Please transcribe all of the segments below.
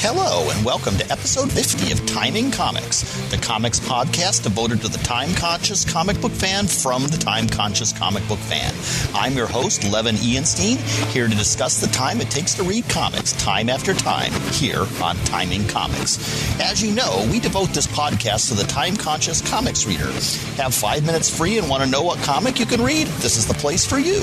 Hello, and welcome to episode 50 of Timing Comics, the comics podcast devoted to the time-conscious comic book fan from the time-conscious comic book fan. I'm your host, Levenstein, here to discuss the time it takes to read comics time after time here on Timing Comics. As you know, we devote this podcast to the time-conscious comics reader. Have 5 minutes free and want to know what comic you can read? This is the place for you.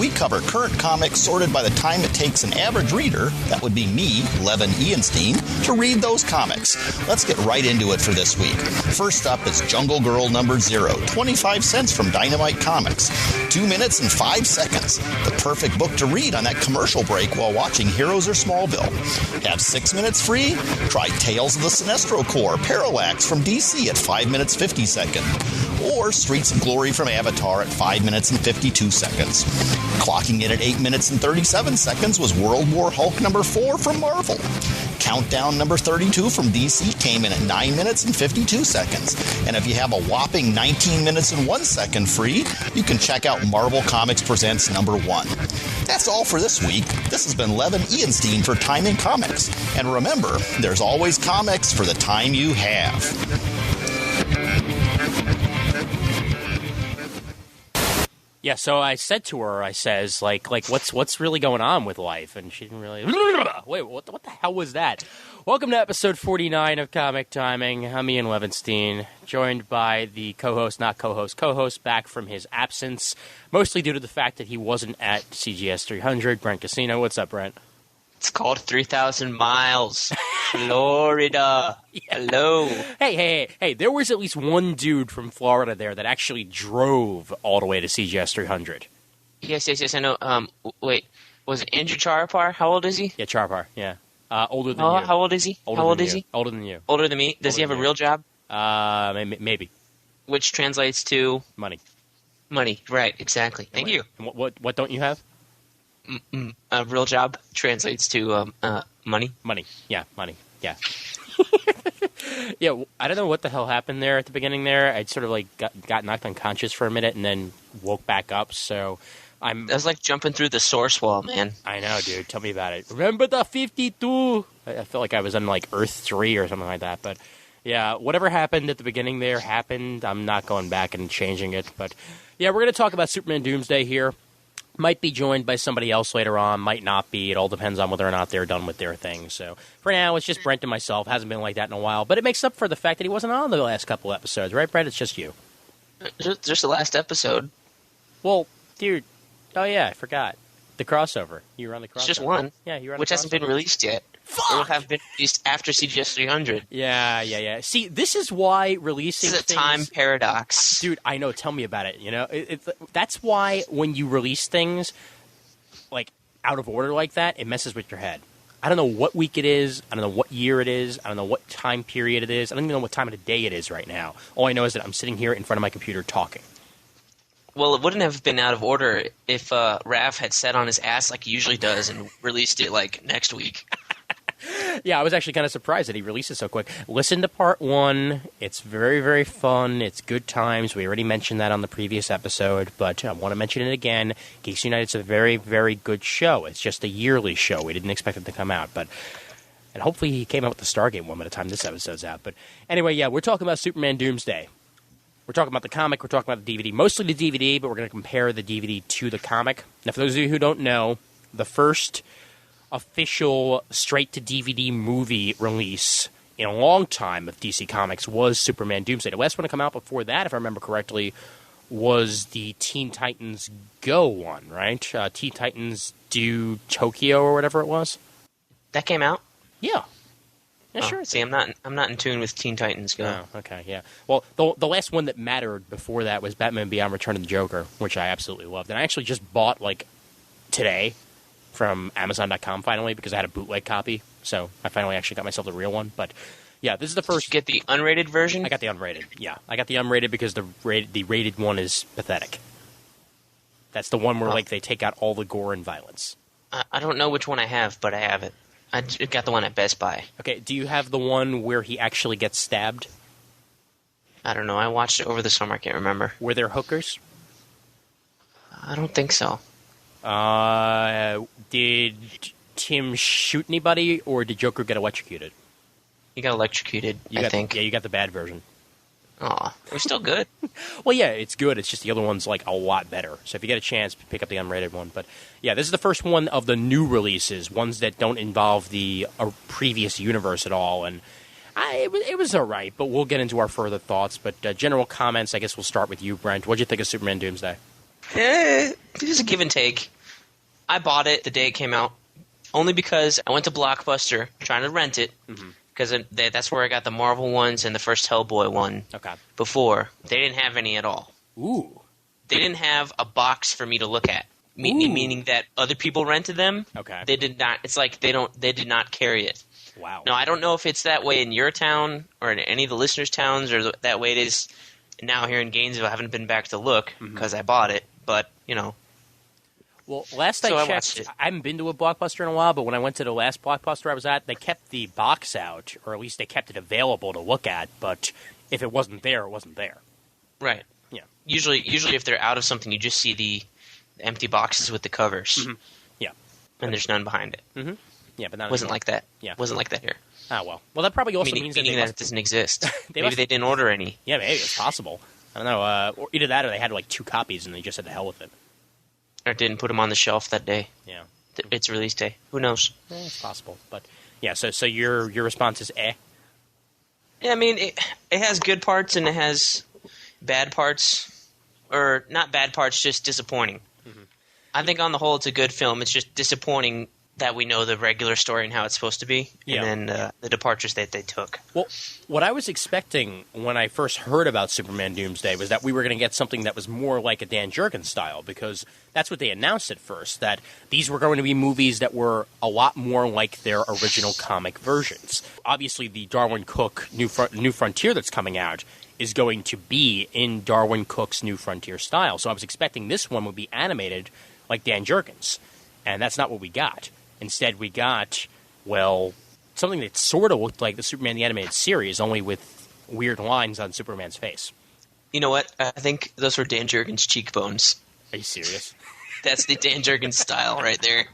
We cover current comics sorted by the time it takes an average reader, that would be me, Levenstein, to read those comics. Let's get right into it for this week. First up is Jungle Girl number 0, 25 cents from Dynamite Comics. 2 minutes and 5 seconds. The perfect book to read on that commercial break while watching Heroes or Smallville. Have 6 minutes free? Try Tales of the Sinestro Corps, Parallax from DC at 5 minutes 50 seconds. Or Streets of Glory from Avatar at 5 minutes and 52 seconds. Clocking in at 8 minutes and 37 seconds was World War Hulk number 4 from Marvel. Countdown number 32 from DC came in at 9 minutes and 52 seconds. And if you have a whopping 19 minutes and 1 second free, you can check out Marvel Comics Presents number 1. That's all for this week. This has been Levenstein for Timing Comics. And remember, there's always comics for the time you have. Yeah, so I said to her, what's really going on with life? And she didn't really... Wait, what the hell was that? Welcome to episode 49 of Comic Timing. I'm Ian Levenstein, joined by the co-host back from his absence, mostly due to the fact that he wasn't at CGS 300, Brent Kossina. What's up, Brent? It's called 3,000 miles. Florida. Yeah. Hello. Hey, there was at least one dude from Florida there that actually drove all the way to CGS 300. Yes, I know. Wait, was it Andrew Charapar? How old is he? Yeah, Charapar, yeah. Older than you. How old is he? Older than you. Older than me? Does he have a real job? Maybe. Which translates to? Money. Money, right, exactly. Thank you. And what don't you have? A real job translates to money. Money, yeah. Yeah, I don't know what the hell happened there at the beginning there. I sort of got knocked unconscious for a minute and then woke back up, so that was like jumping through the source wall, man. I know, dude. Tell me about it. Remember the 52? I felt like I was on Earth 3 or something like that, but yeah, whatever happened at the beginning there happened. I'm not going back and changing it, but yeah, we're going to talk about Superman Doomsday here. Might be joined by somebody else later on, might not be. It all depends on whether or not they're done with their thing. So for now, it's just Brent and myself. Hasn't been like that in a while. But it makes up for the fact that he wasn't on the last couple episodes. Right, Brent? It's just you. Just the last episode. Well, dude. Oh, yeah, I forgot. The crossover. You were on the crossover. It's just one. Yeah, you were on which the crossover. Hasn't been released yet. Fuck! It will have been released after CGS 300. Yeah. See, this is why releasing This is a things... time paradox. Dude, I know. Tell me about it. You know, that's why when you release things... out of order like that, it messes with your head. I don't know what week it is. I don't know what year it is. I don't know what time period it is. I don't even know what time of the day it is right now. All I know is that I'm sitting here in front of my computer talking. Well, it wouldn't have been out of order if Rav had sat on his ass like he usually does and released it next week. Yeah, I was actually kind of surprised that he released it so quick. Listen to part 1. It's very, very fun. It's good times. We already mentioned that on the previous episode, but I want to mention it again. Geeks United is a very, very good show. It's just a yearly show. We didn't expect it to come out, and hopefully he came out with the Stargate one by the time this episode's out. But anyway, yeah, we're talking about Superman Doomsday. We're talking about the comic. We're talking about the DVD. Mostly the DVD, but we're going to compare the DVD to the comic. Now, for those of you who don't know, the first official straight-to-DVD movie release in a long time of DC Comics was Superman Doomsday. The last one to come out before that, if I remember correctly, was the Teen Titans Go one, right? Teen Titans Do Tokyo or whatever it was. That came out? Yeah. Yeah, sure. See, I'm not in tune with Teen Titans Go. Oh, okay, yeah. Well, the last one that mattered before that was Batman Beyond Return of the Joker, which I absolutely loved. And I actually just bought, today from Amazon.com finally because I had a bootleg copy. So I finally actually got myself the real one. But yeah, this is the first. Did you get the unrated version? I got the unrated. Yeah, I got the unrated because the rated one is pathetic. That's the one where they take out all the gore and violence. I don't know which one I have, but I have it. I got the one at Best Buy. Okay, do you have the one where he actually gets stabbed? I don't know. I watched it over the summer. I can't remember. Were there hookers? I don't think so. Did Tim shoot anybody, or did Joker get electrocuted? He got electrocuted, I think. Yeah, you got the bad version. Aw, it was still good. Well, yeah, it's good. It's just the other one's like a lot better. So if you get a chance, pick up the unrated one. But yeah, this is the first one of the new releases, ones that don't involve the previous universe at all. And it was all right, but we'll get into our further thoughts. But general comments, I guess we'll start with you, Brent. What'd you think of Superman Doomsday? It was a give and take. I bought it the day it came out, only because I went to Blockbuster trying to rent it. Mm-hmm. Because that's where I got the Marvel ones and the first Hellboy one. Okay. Before. They didn't have any at all. Ooh. They didn't have a box for me to look at. Meaning that other people rented them. Okay. They did not. It's like they did not carry it. Wow. Now, I don't know if it's that way in your town or in any of the listeners' towns, or that way it is now here in Gainesville. I haven't been back to look because I bought it. But, Well, last I checked, I haven't been to a Blockbuster in a while, but when I went to the last Blockbuster I was at, they kept the box out, or at least they kept it available to look at, but if it wasn't there, it wasn't there. Right. Yeah. Usually if they're out of something, you just see the empty boxes with the covers. Mm-hmm. Yeah. And there's none behind it. Mm-hmm. Yeah, but not wasn't anymore. like that. Yeah. Wasn't like that here. Ah, well. Well, that probably also means that it doesn't exist. Maybe they didn't order any. Yeah, maybe. It's possible. I don't know. Or either that or they had like 2 copies and they just said the hell with it. Or didn't put them on the shelf that day. Yeah. It's release day. Who knows? It's possible. But, yeah, so your response is eh? Yeah, I mean, it has good parts and it has bad parts. Or not bad parts, just disappointing. Mm-hmm. I think on the whole it's a good film. It's just disappointing that we know the regular story and how it's supposed to be, and then the departures that they took. Well, what I was expecting when I first heard about Superman Doomsday was that we were going to get something that was more like a Dan Jurgens style, because that's what they announced at first, that these were going to be movies that were a lot more like their original comic versions. Obviously, the Darwin Cook New Frontier that's coming out is going to be in Darwin Cook's New Frontier style, so I was expecting this one would be animated like Dan Jurgens, and that's not what we got. Instead, we got, well, something that sort of looked like the Superman the Animated Series, only with weird lines on Superman's face. You know what? I think those were Dan Jurgens' cheekbones. Are you serious? That's the Dan Jurgens style right there.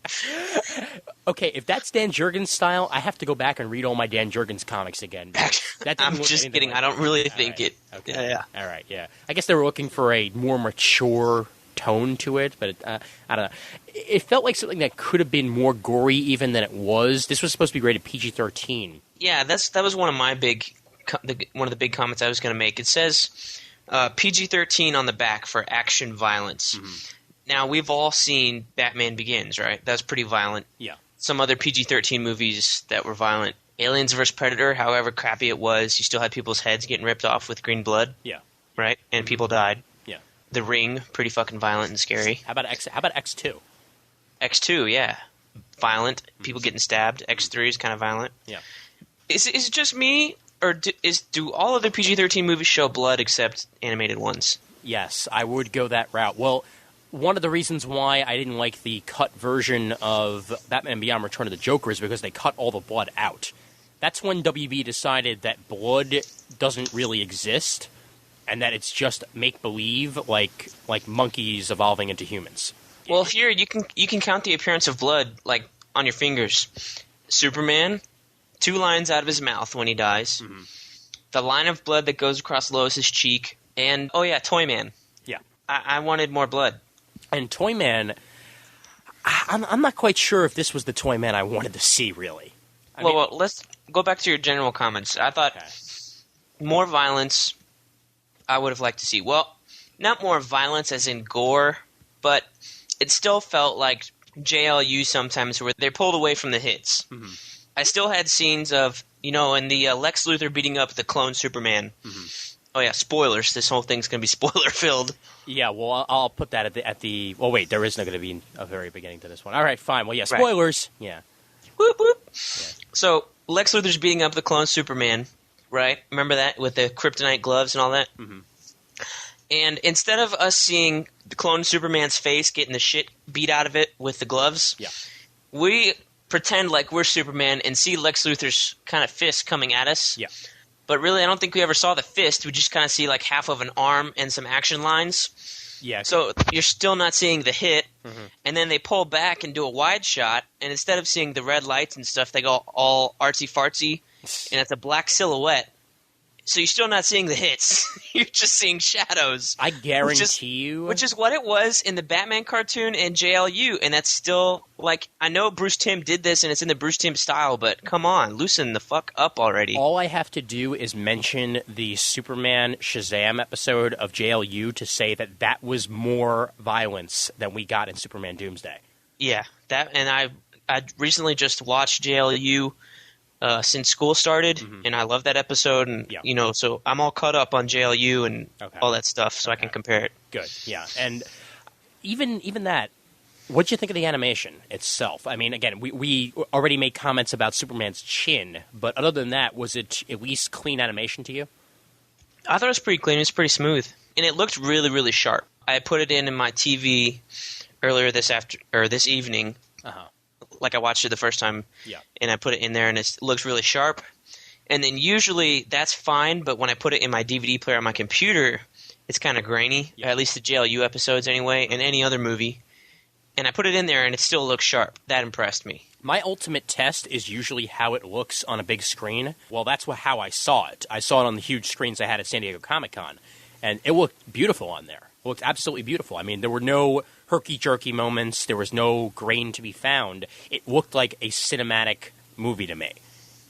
Okay, if that's Dan Jurgens style, I have to go back and read all my Dan Jurgens comics again. I'm just kidding. Like I don't really think it. Okay. Yeah. All right, yeah. I guess they were looking for a more mature tone to it, but I don't know. It felt like something that could have been more gory even than it was. This was supposed to be rated PG-13. Yeah, that was one of my one of the big comments I was going to make. It says PG-13 on the back for action violence. Mm-hmm. Now, we've all seen Batman Begins, right? That was pretty violent. Yeah. Some other PG-13 movies that were violent. Aliens vs. Predator, however crappy it was, you still had people's heads getting ripped off with green blood. Yeah. Right? And people died. Yeah. The Ring, pretty fucking violent and scary. How about X2? X2, yeah. Violent. People getting stabbed. X3 is kind of violent. Yeah. Is it just me, or do all other PG-13 movies show blood except animated ones? Yes, I would go that route. Well, one of the reasons why I didn't like the cut version of Batman Beyond Return of the Joker is because they cut all the blood out. That's when WB decided that blood doesn't really exist, and that it's just make-believe, like monkeys evolving into humans. Well, here you can count the appearance of blood like on your fingers. Superman, 2 lines out of his mouth when he dies. Mm-hmm. The line of blood that goes across Lois's cheek, and Toyman. Yeah, I wanted more blood. And Toyman, I'm not quite sure if this was the Toyman I wanted to see. Really. Well, let's go back to your general comments. I thought more violence. I would have liked to see. Well, not more violence as in gore, but it still felt like JLU sometimes where they pulled away from the hits. Mm-hmm. I still had scenes of, in the Lex Luthor beating up the clone Superman. Mm-hmm. Oh, yeah, spoilers. This whole thing's going to be spoiler-filled. Yeah, well, I'll put that at the... Well, wait, there is not going to be a very beginning to this one. All right, fine. Well, yeah, spoilers. Right. Yeah. Whoop, whoop. Yeah. So, Lex Luthor's beating up the clone Superman, right? Remember that? With the kryptonite gloves and all that? Mm-hmm. And instead of us seeing the clone Superman's face getting the shit beat out of it with the gloves, we pretend like we're Superman and see Lex Luthor's kind of fist coming at us. Yeah. But really, I don't think we ever saw the fist. We just kind of see like half of an arm and some action lines. Yeah. So you're still not seeing the hit, and then they pull back and do a wide shot, and instead of seeing the red lights and stuff, they go all artsy-fartsy, and it's a black silhouette. So you're still not seeing the hits. You're just seeing shadows. I guarantee you. Which is what it was in the Batman cartoon and JLU, and that's still, like, I know Bruce Timm did this and it's in the Bruce Timm style, but come on, loosen the fuck up already. All I have to do is mention the Superman Shazam episode of JLU to say that was more violence than we got in Superman Doomsday. Yeah, and I recently just watched JLU since school started, and I love that episode, and so I'm all caught up on JLU and all that stuff, so I can compare it. Good, yeah, and even that. What'd you think of the animation itself? I mean, again, we already made comments about Superman's chin, but other than that, was it at least clean animation to you? I thought it was pretty clean. It was pretty smooth, and it looked really, really sharp. I put it in my TV earlier this evening. Like I watched it the first time, and I put it in there, and it looks really sharp. And then usually that's fine, but when I put it in my DVD player on my computer, it's kind of grainy, at least the JLU episodes anyway, and any other movie. And I put it in there, and it still looks sharp. That impressed me. My ultimate test is usually how it looks on a big screen. Well, that's how I saw it. I saw it on the huge screens I had at San Diego Comic-Con, and it looked beautiful on there. It looked absolutely beautiful. I mean, there were no herky-jerky moments. There was no grain to be found. It looked like a cinematic movie to me,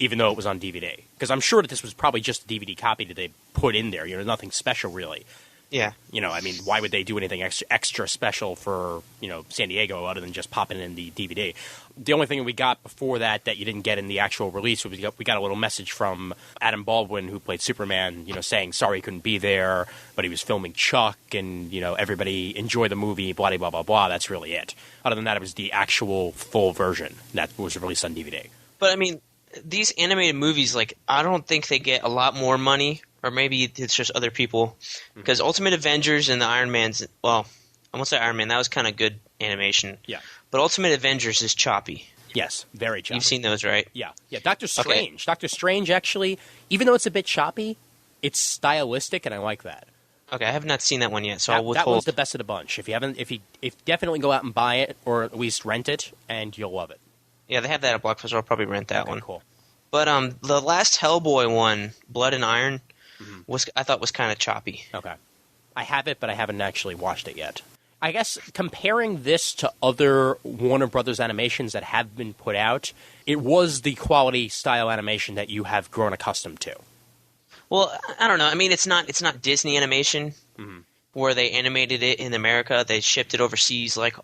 even though it was on DVD. Because I'm sure that this was probably just a DVD copy that they put in there. Nothing special, really. Yeah. I mean, why would they do anything extra special for, San Diego other than just popping in the DVD? The only thing we got before that you didn't get in the actual release was we got a little message from Adam Baldwin, who played Superman, saying sorry he couldn't be there, but he was filming Chuck, and, everybody enjoy the movie, blah, blah, blah, blah. That's really it. Other than that, it was the actual full version that was released on DVD. But, I mean, these animated movies, I don't think they get a lot more money. Or maybe it's just other people. Because Ultimate Avengers and the Iron Man's... Well, I won't say Iron Man. That was kind of good animation. Yeah. But Ultimate Avengers is choppy. Yes, very choppy. You've seen those, right? Yeah. Yeah, Doctor Strange. Okay. Doctor Strange, actually, even though it's a bit choppy, it's stylistic, and I like that. Okay, I have not seen that one yet, so I'll withhold. That one's the best of the bunch. If you haven't, if definitely go out and buy it, or at least rent it, and you'll love it. Yeah, they have that at Blockbuster. I'll probably rent that one. Cool. But the last Hellboy one, Blood and Iron... I thought was kind of choppy. Okay. I have it, but I haven't actually watched it yet. I guess comparing this to other Warner Brothers animations that have been put out, it was the quality style animation that you have grown accustomed to. Well, I don't know. I mean, it's not Disney animation where they animated it in America. They shipped it overseas, like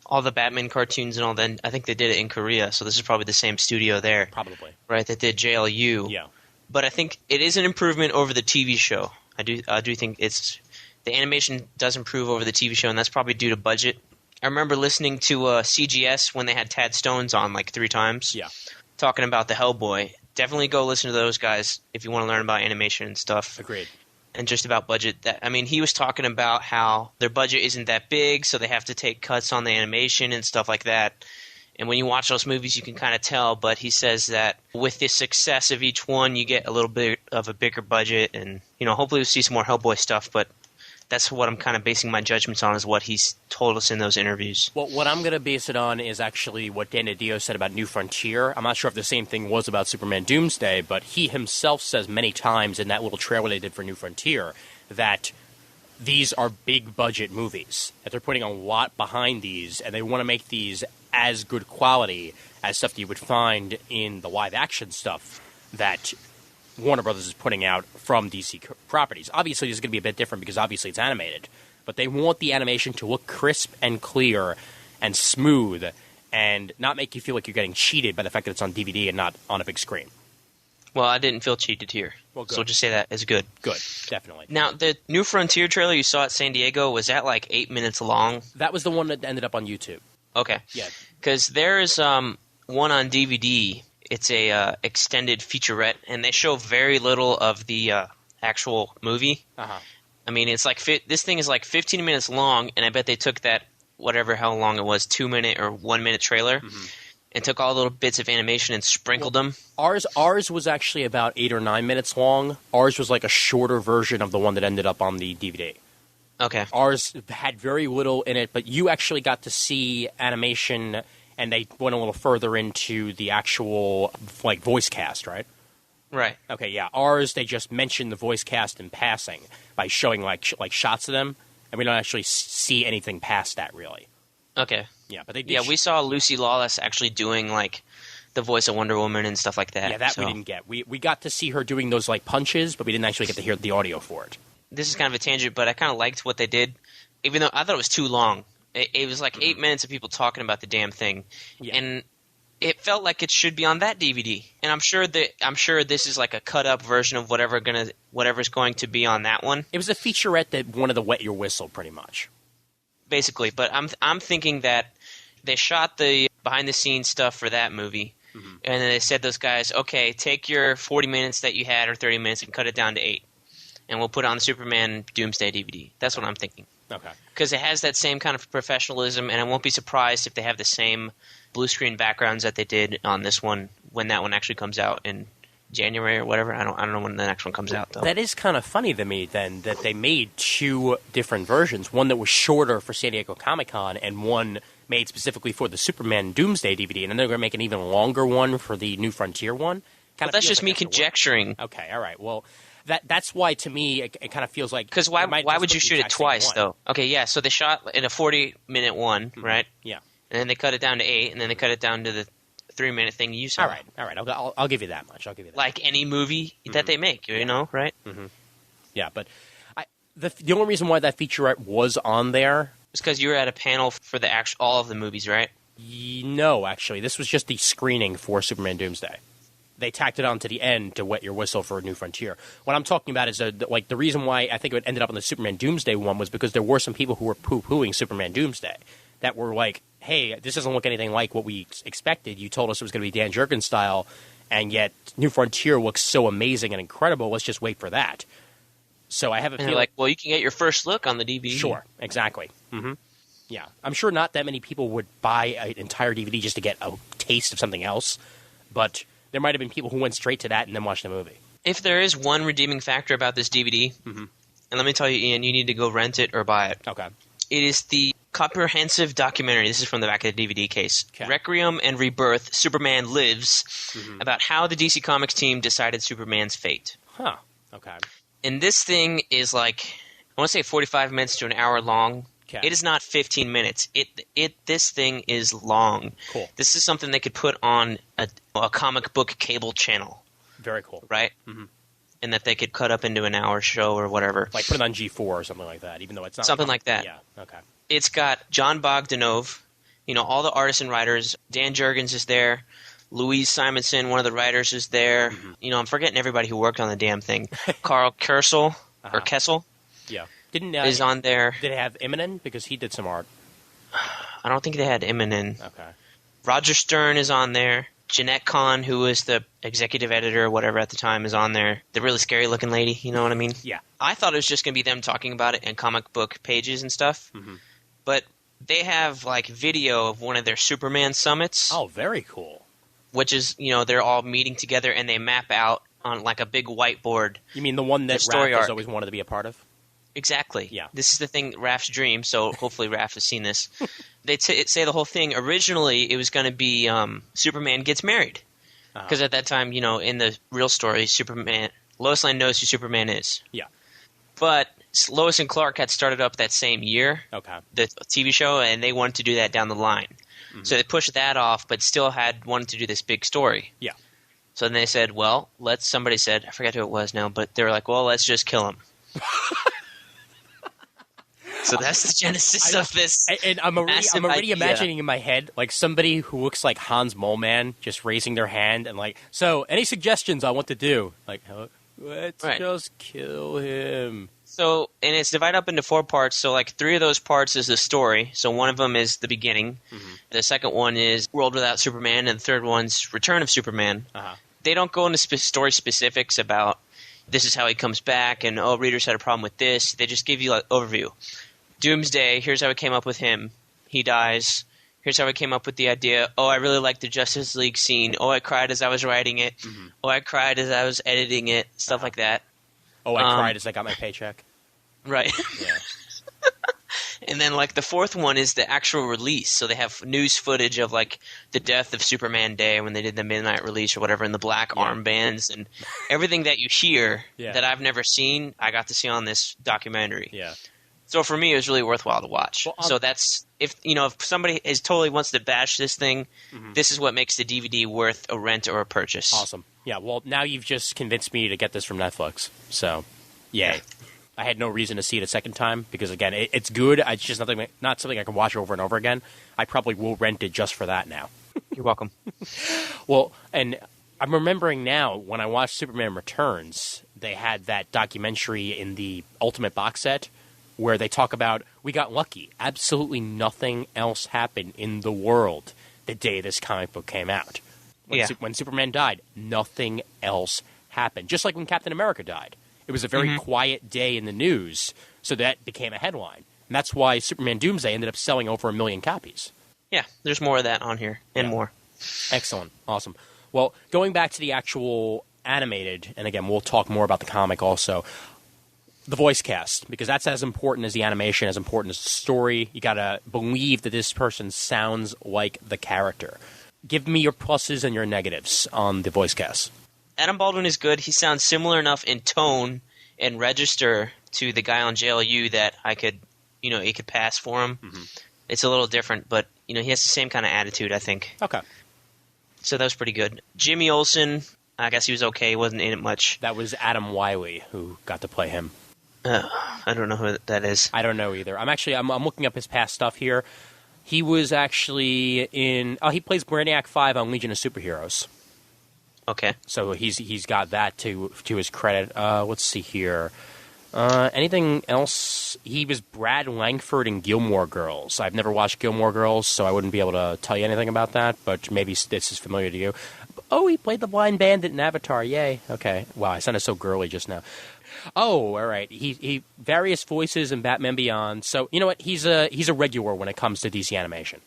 all the Batman cartoons and all. Then I think they did it in Korea, so this is probably the same studio there. Probably. Right, that did JLU. Yeah. But I think it is an improvement over the TV show. I do think the animation does improve over the TV show, and that's probably due to budget. I remember listening to CGS when they had Tad Stones on 3 times. Yeah. Talking about the Hellboy. Definitely go listen to those guys if you want to learn about animation and stuff. Agreed. And just about budget. He was talking about how their budget isn't that big, so they have to take cuts on the animation and stuff like that. And when you watch those movies, you can kind of tell. But he says that with the success of each one, you get a little bit of a bigger budget. And, hopefully we'll see some more Hellboy stuff. But that's what I'm kind of basing my judgments on, is what he's told us in those interviews. Well, what I'm going to base it on is actually what Dan DiDio said about New Frontier. I'm not sure if the same thing was about Superman Doomsday, but he himself says many times in that little trailer they did for New Frontier that these are big-budget movies, that they're putting a lot behind these, and they want to make these as good quality as stuff that you would find in the live-action stuff that Warner Brothers is putting out from DC properties. Obviously, this is going to be a bit different because obviously it's animated, but they want the animation to look crisp and clear and smooth and not make you feel like you're getting cheated by the fact that it's on DVD and not on a big screen. Well, I didn't feel cheated here. Well, good. So we'll just say that is good. Good, definitely. Now, the New Frontier trailer you saw at San Diego, was that 8 minutes long? That was the one that ended up on YouTube. Okay. Yeah. Because there is one on DVD. It's a extended featurette, and they show very little of the actual movie. Uh-huh. I mean, it's this thing is 15 minutes long, and I bet they took that, how long it was, 2-minute or 1-minute trailer, and took all the little bits of animation and sprinkled them. Ours was actually about 8 or 9 minutes long. Ours was a shorter version of the one that ended up on the DVD. Okay. Ours had very little in it, but you actually got to see animation, and they went a little further into the actual like voice cast, right? Right. Okay, yeah. Ours, they just mentioned the voice cast in passing by showing like shots of them, and we don't actually see anything past that, really. Okay. Yeah, but they did. Yeah, we saw Lucy Lawless actually doing like the voice of Wonder Woman and stuff like that. Yeah, that we didn't get. We got to see her doing those like punches, but we didn't actually get to hear the audio for it. This is kind of a tangent, but I kind of liked what they did, even though I thought it was too long. It was like 8 minutes of people talking about the damn thing, and it felt like it should be on that DVD. And I'm sure this is like a cut up version of whatever's going to be on that one. It was a featurette that wanted to wet your whistle, pretty much. Basically, but I'm thinking that they shot the behind the scenes stuff for that movie, and then they said those guys, okay, take your 40 minutes that you had or 30 minutes and cut it down to 8, and we'll put it on the Superman Doomsday DVD. That's what I'm thinking. Okay. Because it has that same kind of professionalism, and I won't be surprised if they have the same blue screen backgrounds that they did on this one when that one actually comes out in January or whatever. I don't know when the next one comes out, though. That is kind of funny to me, then, that they made 2 different versions. One that was shorter for San Diego Comic-Con, and one made specifically for the Superman Doomsday DVD, and then they're going to make an even longer one for the New Frontier one. But that's just me conjecturing. Okay, all right. Well, that's why, to me, it kind of feels like... Because why would you shoot it twice, though? Okay, yeah, so they shot in a 40-minute one, right? Yeah. And then they cut it down to 8, and then they cut it down to the 3-minute thing you saw. All right. I'll give you that much. Like any movie that they make, you know, right? Mm-hmm. Yeah, but the only reason why that featurette was on there... It's because you were at a panel for the all of the movies, right? No, actually. This was just the screening for Superman Doomsday. They tacked it on to the end to wet your whistle for a New Frontier. What I'm talking about is the reason why I think it ended up on the Superman Doomsday one was because there were some people who were poo-pooing Superman Doomsday that were like, hey, this doesn't look anything like what we expected. You told us it was going to be Dan Jurgens style, and yet New Frontier looks so amazing and incredible. Let's just wait for that. So I have a feeling... like, well, you can get your first look on the DVD. Sure, exactly. Mm-hmm. Yeah. I'm sure not that many people would buy an entire DVD just to get a taste of something else, but there might have been people who went straight to that and then watched the movie. If there is one redeeming factor about this DVD, and let me tell you, Ian, you need to go rent it or buy it. Okay. It is the comprehensive documentary. This is from the back of the DVD case. Okay. Requiem and Rebirth, Superman Lives, about how the DC Comics team decided Superman's fate. Huh. Okay. And this thing is like, I want to say 45 minutes to an hour long. Okay. It is not 15 minutes. This thing is long. Cool. This is something they could put on a comic book cable channel. Very cool. Right? Mm-hmm. And that they could cut up into an hour show or whatever. Like put it on G4 or something like that, even though it's not... Something like that. Yeah, okay. It's got John Bogdanove, all the artists and writers. Dan Jurgens is there. Louise Simonson, one of the writers, is there. Mm-hmm. I'm forgetting everybody who worked on the damn thing. Carl Kessel, or Kessel. Yeah. Is on there. Did it have Eminem? Because he did some art. I don't think they had Eminem. Okay. Roger Stern is on there. Jeanette Kahn, who was the executive editor or whatever at the time, is on there. The really scary-looking lady, you know what I mean? Yeah. I thought it was just going to be them talking about it in comic book pages and stuff. Mm-hmm. But they have, video of one of their Superman summits. Oh, very cool. Which is, they're all meeting together and they map out on, a big whiteboard. You mean the one that Raph has always wanted to be a part of? Exactly. Yeah. This is the thing, Raph's dream, so hopefully Raph has seen this. They say the whole thing. Originally, it was going to be Superman gets married. Because at that time, in the real story, Lois Lane knows who Superman is. Yeah. But Lois and Clark had started up that same year, the TV show, and they wanted to do that down the line. Mm-hmm. So they pushed that off, but still wanted to do this big story. Yeah. So then they said, well, somebody said, I forget who it was now, but they were like, well, let's just kill him. So that's the genesis of this. And I'm already imagining in my head somebody who looks like Hans Moleman just raising their hand and so any suggestions on what to do? Let's just kill him. So, and it's divided up into 4 parts. So 3 of those parts is the story. So one of them is the beginning. Mm-hmm. The second one is World Without Superman, and the third one's Return of Superman. Uh-huh. They don't go into story specifics about this is how he comes back and readers had a problem with this. They just give you overview. Doomsday, here's how we came up with him. He dies. Here's how we came up with the idea. I really liked the Justice League scene. I cried as I was writing it. Mm-hmm. I cried as I was editing it. Stuff like that. I cried as I got my paycheck. Right. Yeah. And then, like, the fourth one is the actual release. So they have news footage of, like, the death of Superman Day when they did the midnight release or whatever, and the black armbands and everything that you hear that I've never seen, I got to see on this documentary. Yeah. So for me, it was really worthwhile to watch. Well, so that's if somebody totally wants to bash this thing, this is what makes the DVD worth a rent or a purchase. Awesome. Yeah. Well, now you've just convinced me to get this from Netflix. So, yay. I had no reason to see it a second time because, again, it's good. It's just not something I can watch over and over again. I probably will rent it just for that now. You're welcome. Well, and I'm remembering now when I watched Superman Returns, they had that documentary in the Ultimate box set where they talk about, we got lucky. Absolutely nothing else happened in the world the day this comic book came out. When Superman died, nothing else happened. Just like when Captain America died. It was a very quiet day in the news, so that became a headline. And that's why Superman Doomsday ended up selling over 1 million copies. Yeah, there's more of that on here, and more. Excellent. Awesome. Well, going back to the actual animated, and again, we'll talk more about the comic also, the voice cast, because that's as important as the animation, as important as the story. You got to believe that this person sounds like the character. Give me your pluses and your negatives on the voice cast. Adam Baldwin is good. He sounds similar enough in tone and register to the guy on JLU that I could, it could pass for him. Mm-hmm. It's a little different, but, he has the same kind of attitude, I think. Okay. So that was pretty good. Jimmy Olsen, I guess he was okay. He wasn't in it much. That was Adam Wiley who got to play him. I don't know who that is. I don't know either. I'm looking up his past stuff here. He was actually he plays Brainiac 5 on Legion of Superheroes. Okay. So he's got that to his credit. Let's see here. Anything else? He was Brad Langford in Gilmore Girls. I've never watched Gilmore Girls, so I wouldn't be able to tell you anything about that, but maybe this is familiar to you. Oh, he played the blind bandit in Avatar. Yay. Okay. Wow, I sounded so girly just now. Oh, all right. He various voices in Batman Beyond. So, you know what? He's a regular when it comes to DC animation.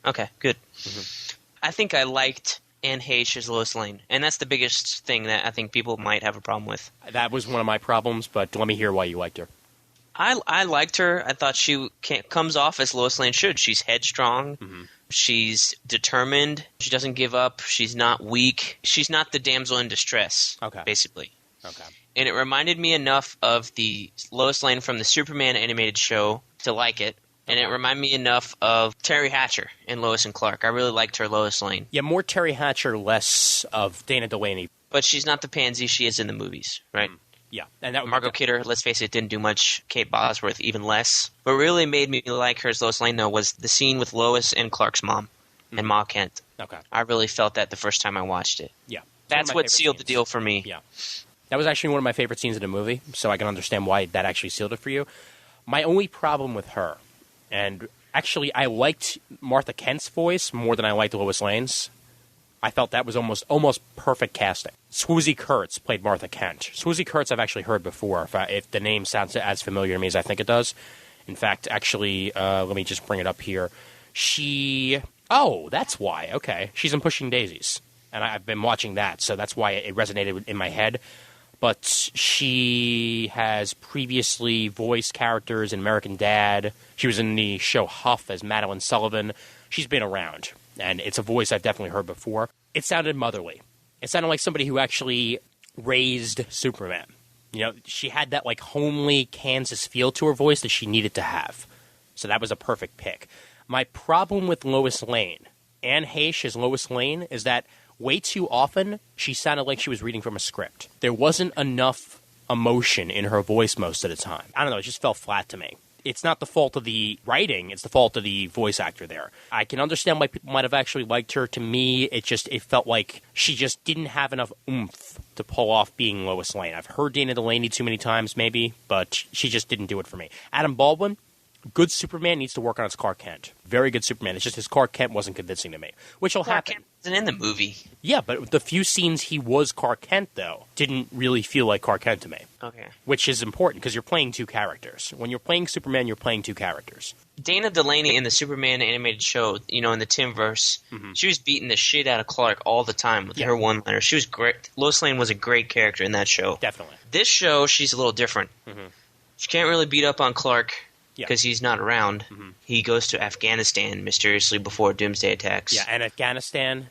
Okay, good. Mm-hmm. I think I liked Anne Heche as Lois Lane, and that's the biggest thing that I think people might have a problem with. That was one of my problems, but let me hear why you liked her. I liked her. I thought she comes off as Lois Lane should. She's headstrong. Mm-hmm. She's determined. She doesn't give up. She's not weak. She's not the damsel in distress, basically. Okay. And it reminded me enough of the Lois Lane from the Superman animated show to like it. And it reminded me enough of Terry Hatcher in Lois and Clark. I really liked her Lois Lane. Yeah, more Terry Hatcher, less of Dana Delaney. But she's not the pansy she is in the movies, right? Yeah. And that Margot Kidder, let's face it, didn't do much. Kate Bosworth, even less. What really made me like her as Lois Lane, though, was the scene with Lois and Clark's mom and Ma Kent. Okay. I really felt that the first time I watched it. Yeah. That's what sealed the deal for me. Yeah. That was actually one of my favorite scenes in the movie, so I can understand why that actually sealed it for you. My only problem with her, and actually I liked Martha Kent's voice more than I liked Lois Lane's. I felt that was almost perfect casting. Swoosie Kurtz played Martha Kent. Swoosie Kurtz I've actually heard before, if the name sounds as familiar to me as I think it does. In fact, actually, let me just bring it up here. Oh, that's why. Okay. She's in Pushing Daisies, and I've been watching that, so that's why it resonated in my head. But she has previously voiced characters in American Dad. She was in the show Huff as Madeline Sullivan. She's been around, and it's a voice I've definitely heard before. It sounded motherly. It sounded like somebody who actually raised Superman. She had that like homely Kansas feel to her voice that she needed to have. So that was a perfect pick. My problem with Lois Lane, Anne Heche as Lois Lane, is that way too often, she sounded like she was reading from a script. There wasn't enough emotion in her voice most of the time. I don't know, it just felt flat to me. It's not the fault of the writing, it's the fault of the voice actor there. I can understand why people might have actually liked her. To me, it felt like she just didn't have enough oomph to pull off being Lois Lane. I've heard Dana Delaney too many times, maybe, but she just didn't do it for me. Adam Baldwin, good Superman, needs to work on his Clark Kent. Very good Superman. It's just his Clark Kent wasn't convincing to me, which will happen. Kent wasn't in the movie. Yeah, but the few scenes he was Clark Kent, though, didn't really feel like Clark Kent to me. Okay. Which is important, because you're playing two characters. When you're playing Superman, you're playing two characters. Dana Delaney in the Superman animated show, in the Timverse, she was beating the shit out of Clark all the time with her one-liner. She was great. Lois Lane was a great character in that show. Definitely. This show, she's a little different. Mm-hmm. She can't really beat up on Clark. because he's not around. He goes to Afghanistan mysteriously before Doomsday attacks. Yeah, and Afghanistan,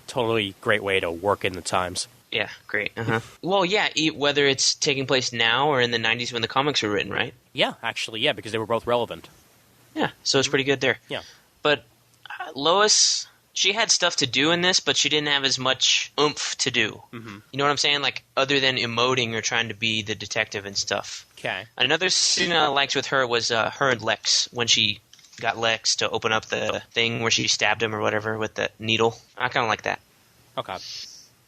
totally great way to work in the times. Yeah, great. Well, yeah, whether it's taking place now or in the 90s when the comics were written, right? Yeah, actually, because they were both relevant. Yeah, so it's pretty good there. Yeah. But Lois, she had stuff to do in this, but she didn't have as much oomph to do. You know what I'm saying? Like, other than emoting or trying to be the detective and stuff. Okay. Another scene I liked with her was her and Lex, when she got Lex to open up the thing where she stabbed him or whatever with the needle. I kind of like that. Okay.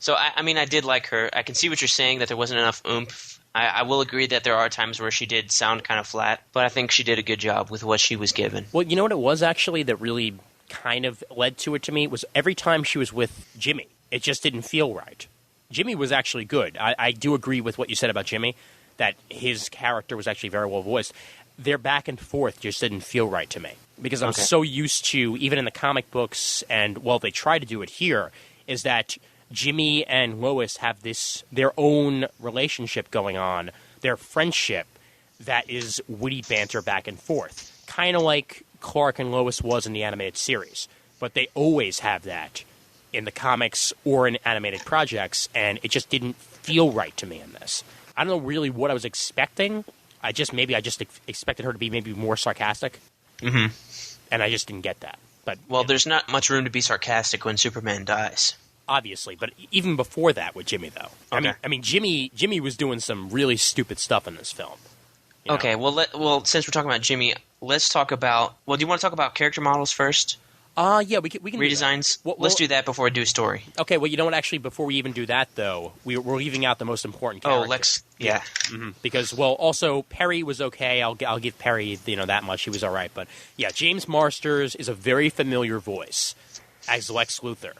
So, I mean, I did like her. I can see what you're saying, that there wasn't enough oomph. I will agree that there are times where she did sound kind of flat, but I think she did a good job with what she was given. Well, you know what it was, actually, that really kind of led to it to me? Was every time she was with Jimmy, it just didn't feel right. Jimmy was actually good. I do agree with what you said about Jimmy, that his character was actually very well voiced. Their back and forth just didn't feel right to me, because I'm so used to, even in the comic books, and, well, they try to do it here, is that Jimmy and Lois have their own relationship going on, their friendship that is witty banter back and forth, kind of like Clark and Lois was in the animated series. But they always have that in the comics or in animated projects, and it just didn't feel right to me in this. I don't know really what I was expecting. I just expected her to be maybe more sarcastic, and I just didn't get that. But there's not much room to be sarcastic when Superman dies. Obviously, but even before that with Jimmy, though. Okay. I mean, Jimmy was doing some really stupid stuff in this film. You know? Okay, well, since we're talking about Jimmy, let's talk about... Well, do you want to talk about character models first? Yeah, we can redesigns. Do let's do that before we do a story. Okay, well, you know what? Actually, before we even do that, though, we're leaving out the most important character. Oh, Lex. Yeah. Because, well, also Perry was okay. I'll give Perry that much. He was all right, but yeah, James Marsters is a very familiar voice as Lex Luthor.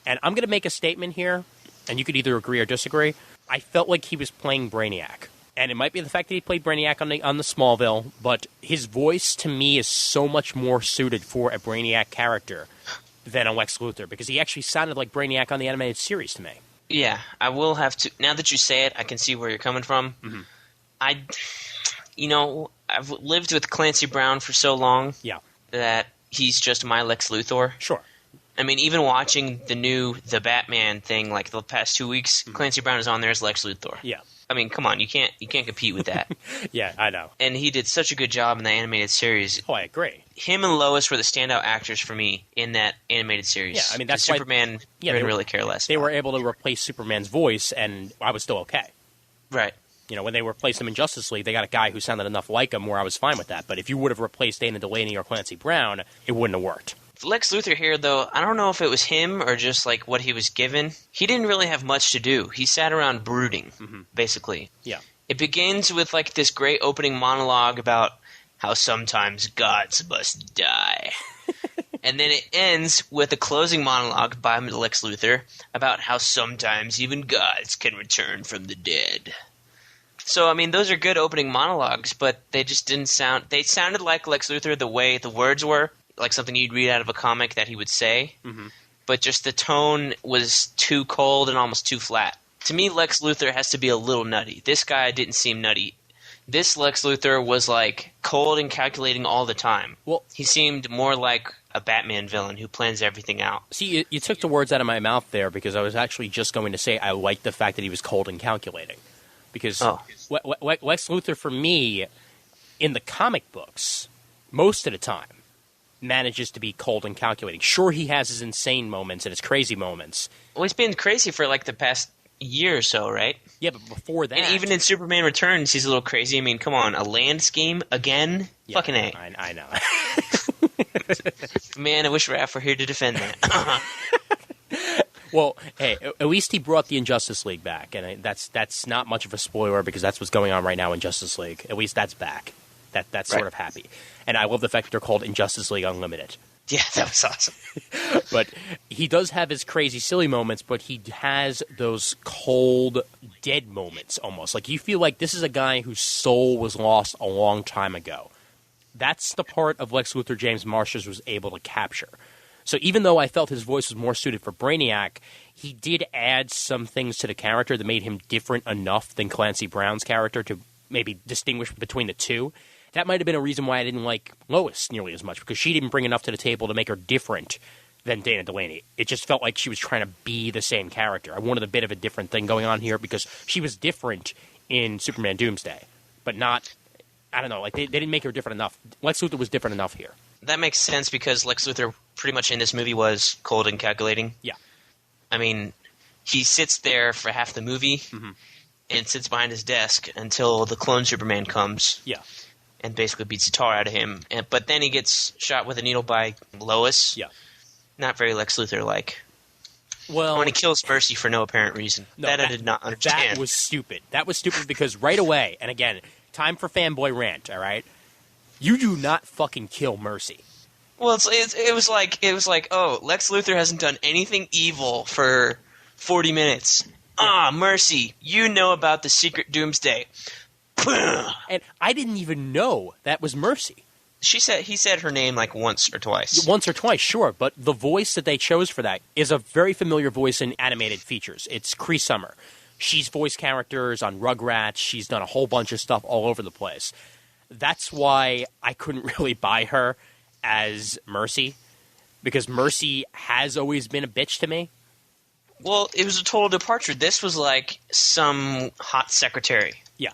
And I'm going to make a statement here, and you could either agree or disagree. I felt like he was playing Brainiac. And it might be the fact that he played Brainiac on the Smallville, but his voice, to me, is so much more suited for a Brainiac character than a Lex Luthor, because he actually sounded like Brainiac on the animated series to me. Yeah, I will have to... Now that you say it, I can see where you're coming from. I've lived with Clancy Brown for so long that he's just my Lex Luthor. Sure. I mean, even watching the Batman thing, like the past 2 weeks, Clancy Brown is on there as Lex Luthor. Yeah. I mean, come on, you can't compete with that. Yeah, I know. And he did such a good job in the animated series. Oh, I agree. Him and Lois were the standout actors for me in that animated series. Yeah, I mean, that's Superman. I didn't really care less. They were able to replace Superman's voice, and I was still okay. Right. You know, when they replaced him in Justice League, they got a guy who sounded enough like him where I was fine with that. But if you would have replaced Dana Delaney or Clancy Brown, it wouldn't have worked. Lex Luthor here, though, I don't know if it was him or just like what he was given. He didn't really have much to do. He sat around brooding, basically. Yeah. It begins with like this great opening monologue about how sometimes gods must die. And then it ends with a closing monologue by Lex Luthor about how sometimes even gods can return from the dead. So, I mean, those are good opening monologues, but they just didn't sound... They sounded like Lex Luthor the way the words were, like something you'd read out of a comic that he would say. But just the tone was too cold and almost too flat. To me, Lex Luthor has to be a little nutty. This guy didn't seem nutty. This Lex Luthor was, like, cold and calculating all the time. Well, he seemed more like a Batman villain who plans everything out. See, you took the words out of my mouth there, because I was actually just going to say I liked the fact that he was cold and calculating. Because Lex Luthor, for me, in the comic books, most of the time, manages to be cold and calculating. Sure, he has his insane moments and his crazy moments. Well, he's been crazy for, like, the past year or so, right? Yeah, but before that... And even in Superman Returns, he's a little crazy. I mean, come on, a land scheme again? Yeah, fucking A. I know. Man, I wish Raph were here to defend that. Well, hey, at least he brought the Injustice League back, and that's not much of a spoiler because that's what's going on right now in Justice League. At least that's back. That's sort of happy. And I love the fact that they're called Injustice League Unlimited. Yeah, that was awesome. But he does have his crazy, silly moments, but he has those cold, dead moments almost. Like, you feel like this is a guy whose soul was lost a long time ago. That's the part of Lex Luthor James Marsters was able to capture. So even though I felt his voice was more suited for Brainiac, he did add some things to the character that made him different enough than Clancy Brown's character to maybe distinguish between the two. that might have been a reason why I didn't like Lois nearly as much, because she didn't bring enough to the table to make her different than Dana Delaney. It just felt like she was trying to be the same character. I wanted a bit of a different thing going on here because she was different in Superman Doomsday, but not, I don't know, like they didn't make her different enough. Lex Luthor was different enough here. That makes sense because Lex Luthor pretty much in this movie was cold and calculating. Yeah. I mean, he sits there for half the movie and sits behind his desk until the clone Superman comes. Yeah. And basically beats the tar out of him. But then he gets shot with a needle by Lois. Yeah. Not very Lex Luthor-like. Well, when he kills Mercy for no apparent reason. No, I did not understand. That was stupid. That was stupid because right away, and again, time for fanboy rant, all right? You do not fucking kill Mercy. Well, it was like, oh, Lex Luthor hasn't done anything evil for 40 minutes. Mercy, you know about the secret Doomsday. And I didn't even know that was Mercy. He said her name like once or twice. Once or twice, sure, but the voice that they chose for that is a very familiar voice in animated features. It's Cree Summer. She's voiced characters on Rugrats. She's done a whole bunch of stuff all over the place. That's why I couldn't really buy her as Mercy, because Mercy has always been a bitch to me. Well, it was a total departure. This was like some hot secretary. Yeah.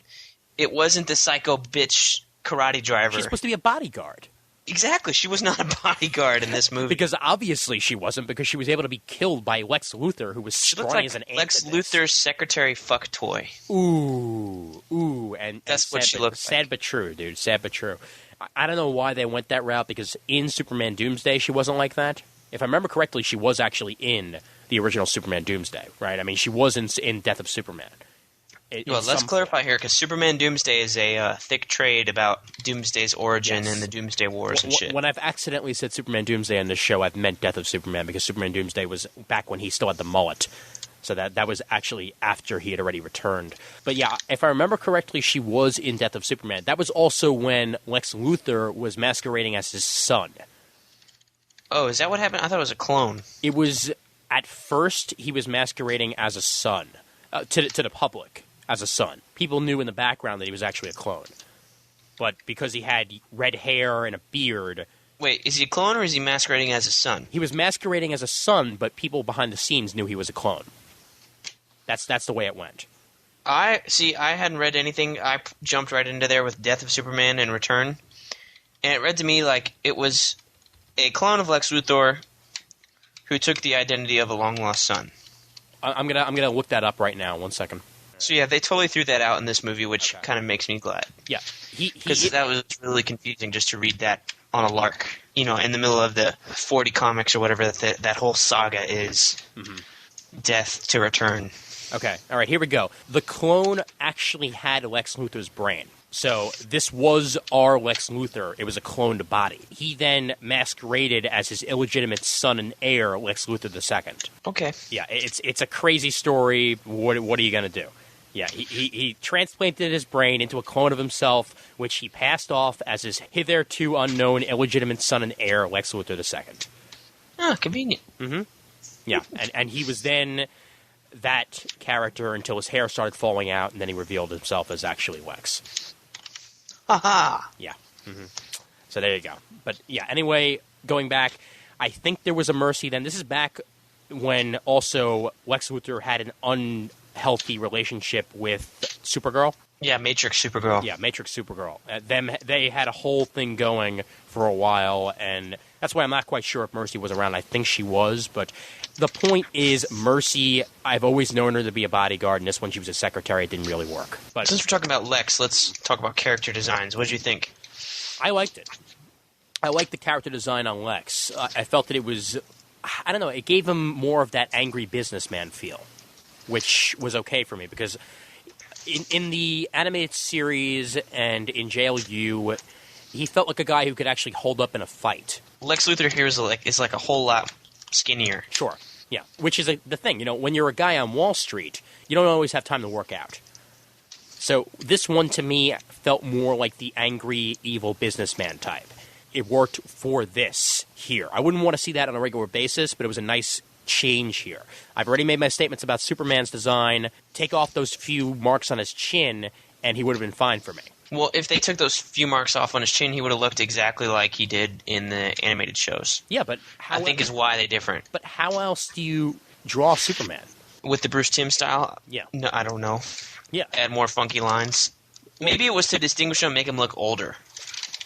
It wasn't the psycho bitch karate driver. She's supposed to be a bodyguard. Exactly. She was not a bodyguard in this movie. Because obviously she wasn't, because she was able to be killed by Lex Luthor, who was strong like as an ant. Lex Luthor's secretary fuck toy. Ooh. And that's what she looks like. Sad but true, dude. Sad but true. I don't know why they went that route, because in Superman Doomsday she wasn't like that. If I remember correctly, she was actually in the original Superman Doomsday, right? I mean, she was in Death of Superman. Let's clarify here, because Superman Doomsday is a thick trade about Doomsday's origin and the Doomsday Wars and shit. When I've accidentally said Superman Doomsday on this show, I've meant Death of Superman, because Superman Doomsday was back when he still had the mullet. So that was actually after he had already returned. But yeah, if I remember correctly, she was in Death of Superman. That was also when Lex Luthor was masquerading as his son. Oh, is that what happened? I thought it was a clone. It was, at first, he was masquerading as a son, to the public. As a son. People knew in the background that he was actually a clone. But because he had red hair and a beard... Wait, is he a clone or is he masquerading as a son? He was masquerading as a son, but people behind the scenes knew he was a clone. That's the way it went. I hadn't read anything. I jumped right into there with Death of Superman and Return. And it read to me like it was a clone of Lex Luthor who took the identity of a long-lost son. I'm gonna look that up right now. 1 second. So yeah, they totally threw that out in this movie, which kind of makes me glad. Yeah, because that was really confusing just to read that on a lark, in the middle of the 40 comics or whatever that whole saga is. Mm-hmm. Death to Return. Okay, all right, here we go. The clone actually had Lex Luthor's brain. So this was our Lex Luthor. It was a cloned body. He then masqueraded as his illegitimate son and heir, Lex Luthor II. Okay. Yeah, it's a crazy story. What are you going to do? Yeah, he transplanted his brain into a clone of himself, which he passed off as his hitherto unknown illegitimate son and heir, Lex Luthor II. Ah, convenient. Mm-hmm. Yeah, and he was then that character until his hair started falling out, and then he revealed himself as actually Lex. Ha-ha! Yeah. Mm-hmm. So there you go. But yeah, anyway, going back, I think there was a Mercy then. This is back when also Lex Luthor had an unhealthy relationship with Supergirl. Yeah, Matrix Supergirl. Yeah, Matrix Supergirl. They had a whole thing going for a while, and that's why I'm not quite sure if Mercy was around. I think she was, but the point is, Mercy, I've always known her to be a bodyguard, and this one she was a secretary. It didn't really work. But since we're talking about Lex, let's talk about character designs. What did you think? I liked it. I liked the character design on Lex. I felt that it was, I don't know, it gave him more of that angry businessman feel, which was okay for me, because in the animated series and in JLU, he felt like a guy who could actually hold up in a fight. Lex Luthor here is like a whole lot skinnier. Sure, yeah. Which is the thing, when you're a guy on Wall Street, you don't always have time to work out. So this one, to me, felt more like the angry, evil businessman type. It worked for this here. I wouldn't want to see that on a regular basis, but it was a nice change here. I've already made my statements about Superman's design. Take off those few marks on his chin, and he would have been fine for me. Well, if they took those few marks off on his chin, he would have looked exactly like he did in the animated shows. Yeah, but I think is why they're different. But how else do you draw Superman? With the Bruce Timm style? Yeah. No, I don't know. Yeah. Add more funky lines. Maybe it was to distinguish him, make him look older.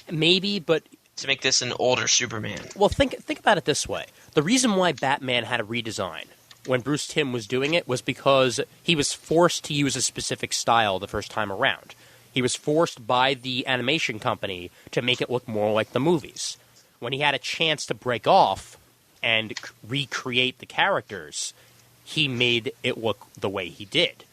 Maybe, but to make this an older Superman. Well, think about it this way. The reason why Batman had a redesign when Bruce Timm was doing it was because he was forced to use a specific style the first time around. He was forced by the animation company to make it look more like the movies. When he had a chance to break off and recreate the characters, he made it look the way he did.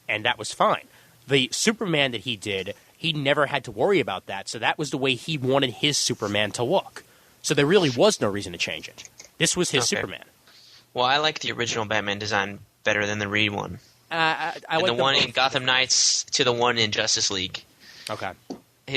And that was fine. The Superman that he did, he never had to worry about that, so that was the way he wanted his Superman to look. So there really was no reason to change it. This was his Superman. Well, I like the original Batman design better than the Reed one. I like the one in Gotham Knights to the one in Justice League. Okay.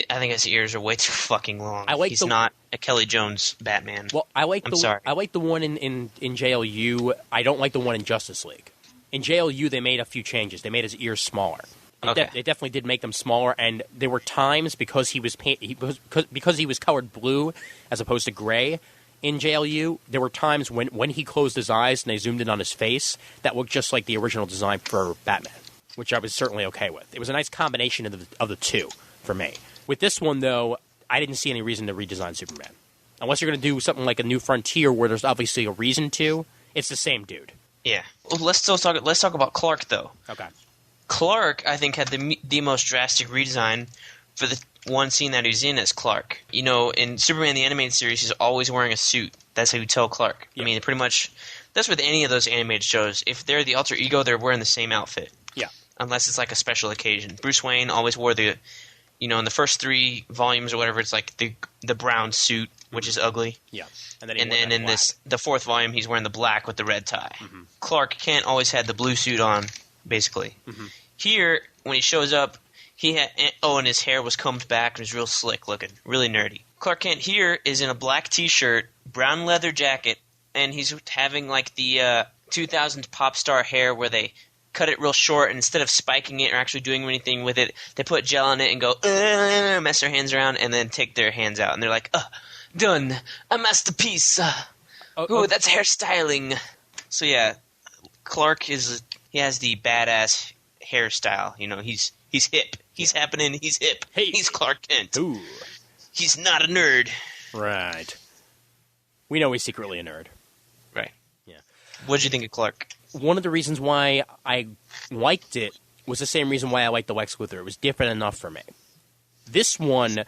I think his ears are way too fucking long. He's the, not a Kelly Jones Batman. Well, I like the one in JLU. I don't like the one in Justice League. In JLU, they made a few changes. They made his ears smaller. They definitely did make them smaller, and there were times because he was because he was colored blue as opposed to gray in JLU. There were times when he closed his eyes and they zoomed in on his face that looked just like the original design for Batman, which I was certainly okay with. It was a nice combination of the two for me. With this one, though, I didn't see any reason to redesign Superman. Unless you're going to do something like a New Frontier where there's obviously a reason to, it's the same dude. Yeah. Well, let's talk about Clark, though. Okay. Clark, I think, had the most drastic redesign for the one scene that he's in as Clark. You know, in Superman the Animated Series, he's always wearing a suit. That's how you tell Clark. Yeah. I mean, pretty much, that's with any of those animated shows. If they're the alter ego, they're wearing the same outfit. Yeah. Unless it's like a special occasion. Bruce Wayne always wore the, you know, in the first 3 volumes or whatever, it's like the brown suit, which is ugly. Yeah. And then in the 4th volume, he's wearing the black with the red tie. Mm-hmm. Clark Kent always had the blue suit on, basically. Mm-hmm. Here, when he shows up, and his hair was combed back and was real slick looking, really nerdy. Clark Kent here is in a black t-shirt, brown leather jacket, and he's having like the 2000s pop star hair where they cut it real short, and instead of spiking it or actually doing anything with it, they put gel on it and go, mess their hands around, and then take their hands out. And they're like, done, a masterpiece. That's hairstyling. So yeah, Clark he has the badass hairstyle. You know, he's hip. He's happening. He's hip. Hey. He's Clark Kent. Ooh. He's not a nerd. Right. We know he's secretly a nerd. Right. Yeah. What did you think of Clark? One of the reasons why I liked it was the same reason why I liked the Lex Luthor. It was different enough for me. This one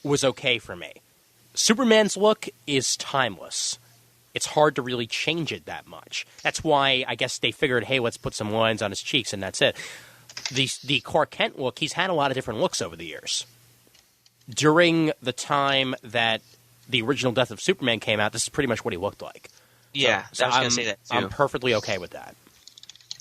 was okay for me. Superman's look is timeless. It's hard to really change it that much. That's why I guess they figured, hey, let's put some lines on his cheeks, and that's it. The Clark Kent look, he's had a lot of different looks over the years. During the time that the original Death of Superman came out, this is pretty much what he looked like. Yeah, so I was going to say that too. I'm perfectly okay with that.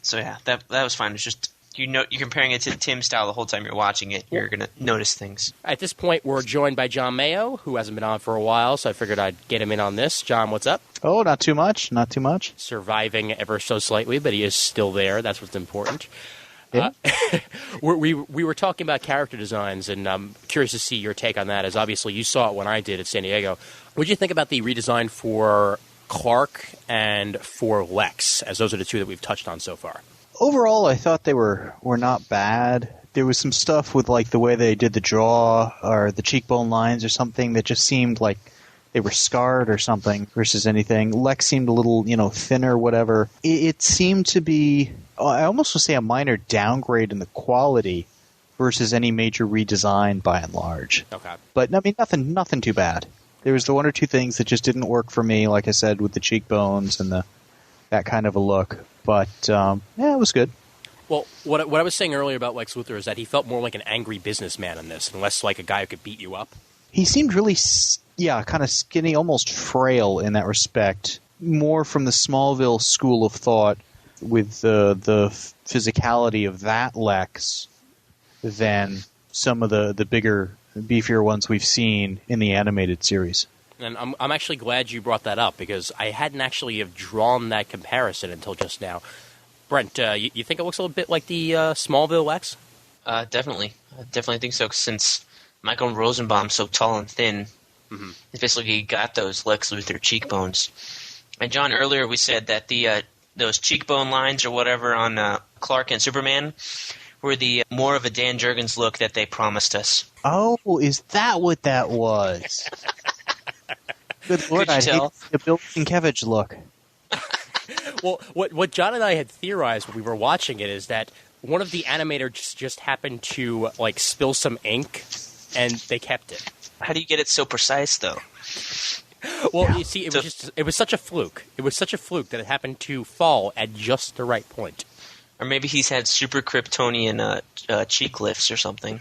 So yeah, that was fine. It's just you're comparing it to the Tim style the whole time you're watching it. You're going to notice things. At this point, we're joined by John Mayo, who hasn't been on for a while, so I figured I'd get him in on this. John, what's up? Oh, not too much. Not too much. Surviving ever so slightly, but he is still there. That's what's important. Yeah. We were talking about character designs, and I'm curious to see your take on that, as obviously you saw it when I did at San Diego. What did you think about the redesign for Clark and for Lex, as those are the two that we've touched on so far? Overall, I thought they were not bad. There was some stuff with like the way they did the jaw or the cheekbone lines or something that just seemed like they were scarred or something versus anything. Lex seemed a little, thinner, whatever. It seemed to be, I almost would say, a minor downgrade in the quality versus any major redesign by and large. Okay. But, I mean, nothing too bad. There was the one or two things that just didn't work for me, like I said, with the cheekbones and that kind of a look. But, yeah, it was good. Well, what I was saying earlier about Lex Luthor is that he felt more like an angry businessman in this, and less like a guy who could beat you up. He seemed really, kind of skinny, almost frail in that respect. More from the Smallville school of thought with the physicality of that Lex than some of the bigger, beefier ones we've seen in the animated series. And I'm actually glad you brought that up, because I hadn't actually have drawn that comparison until just now. Brent, you think it looks a little bit like the Smallville Lex? Definitely. I definitely think so, since Michael Rosenbaum's so tall and thin. Mm-hmm. He's basically got those Lex Luthor cheekbones. And John, earlier we said that the those cheekbone lines or whatever on Clark and Superman were the more of a Dan Jurgens look that they promised us. Oh, is that what that was? Good Lord, I'd hate to see a Bill Sienkiewicz look. Well, what John and I had theorized when we were watching it is that one of the animators just happened to like spill some ink, and they kept it. How do you get it so precise, though? Well, you see, it was such a fluke. It was such a fluke that it happened to fall at just the right point. Or maybe he's had super Kryptonian cheek lifts or something.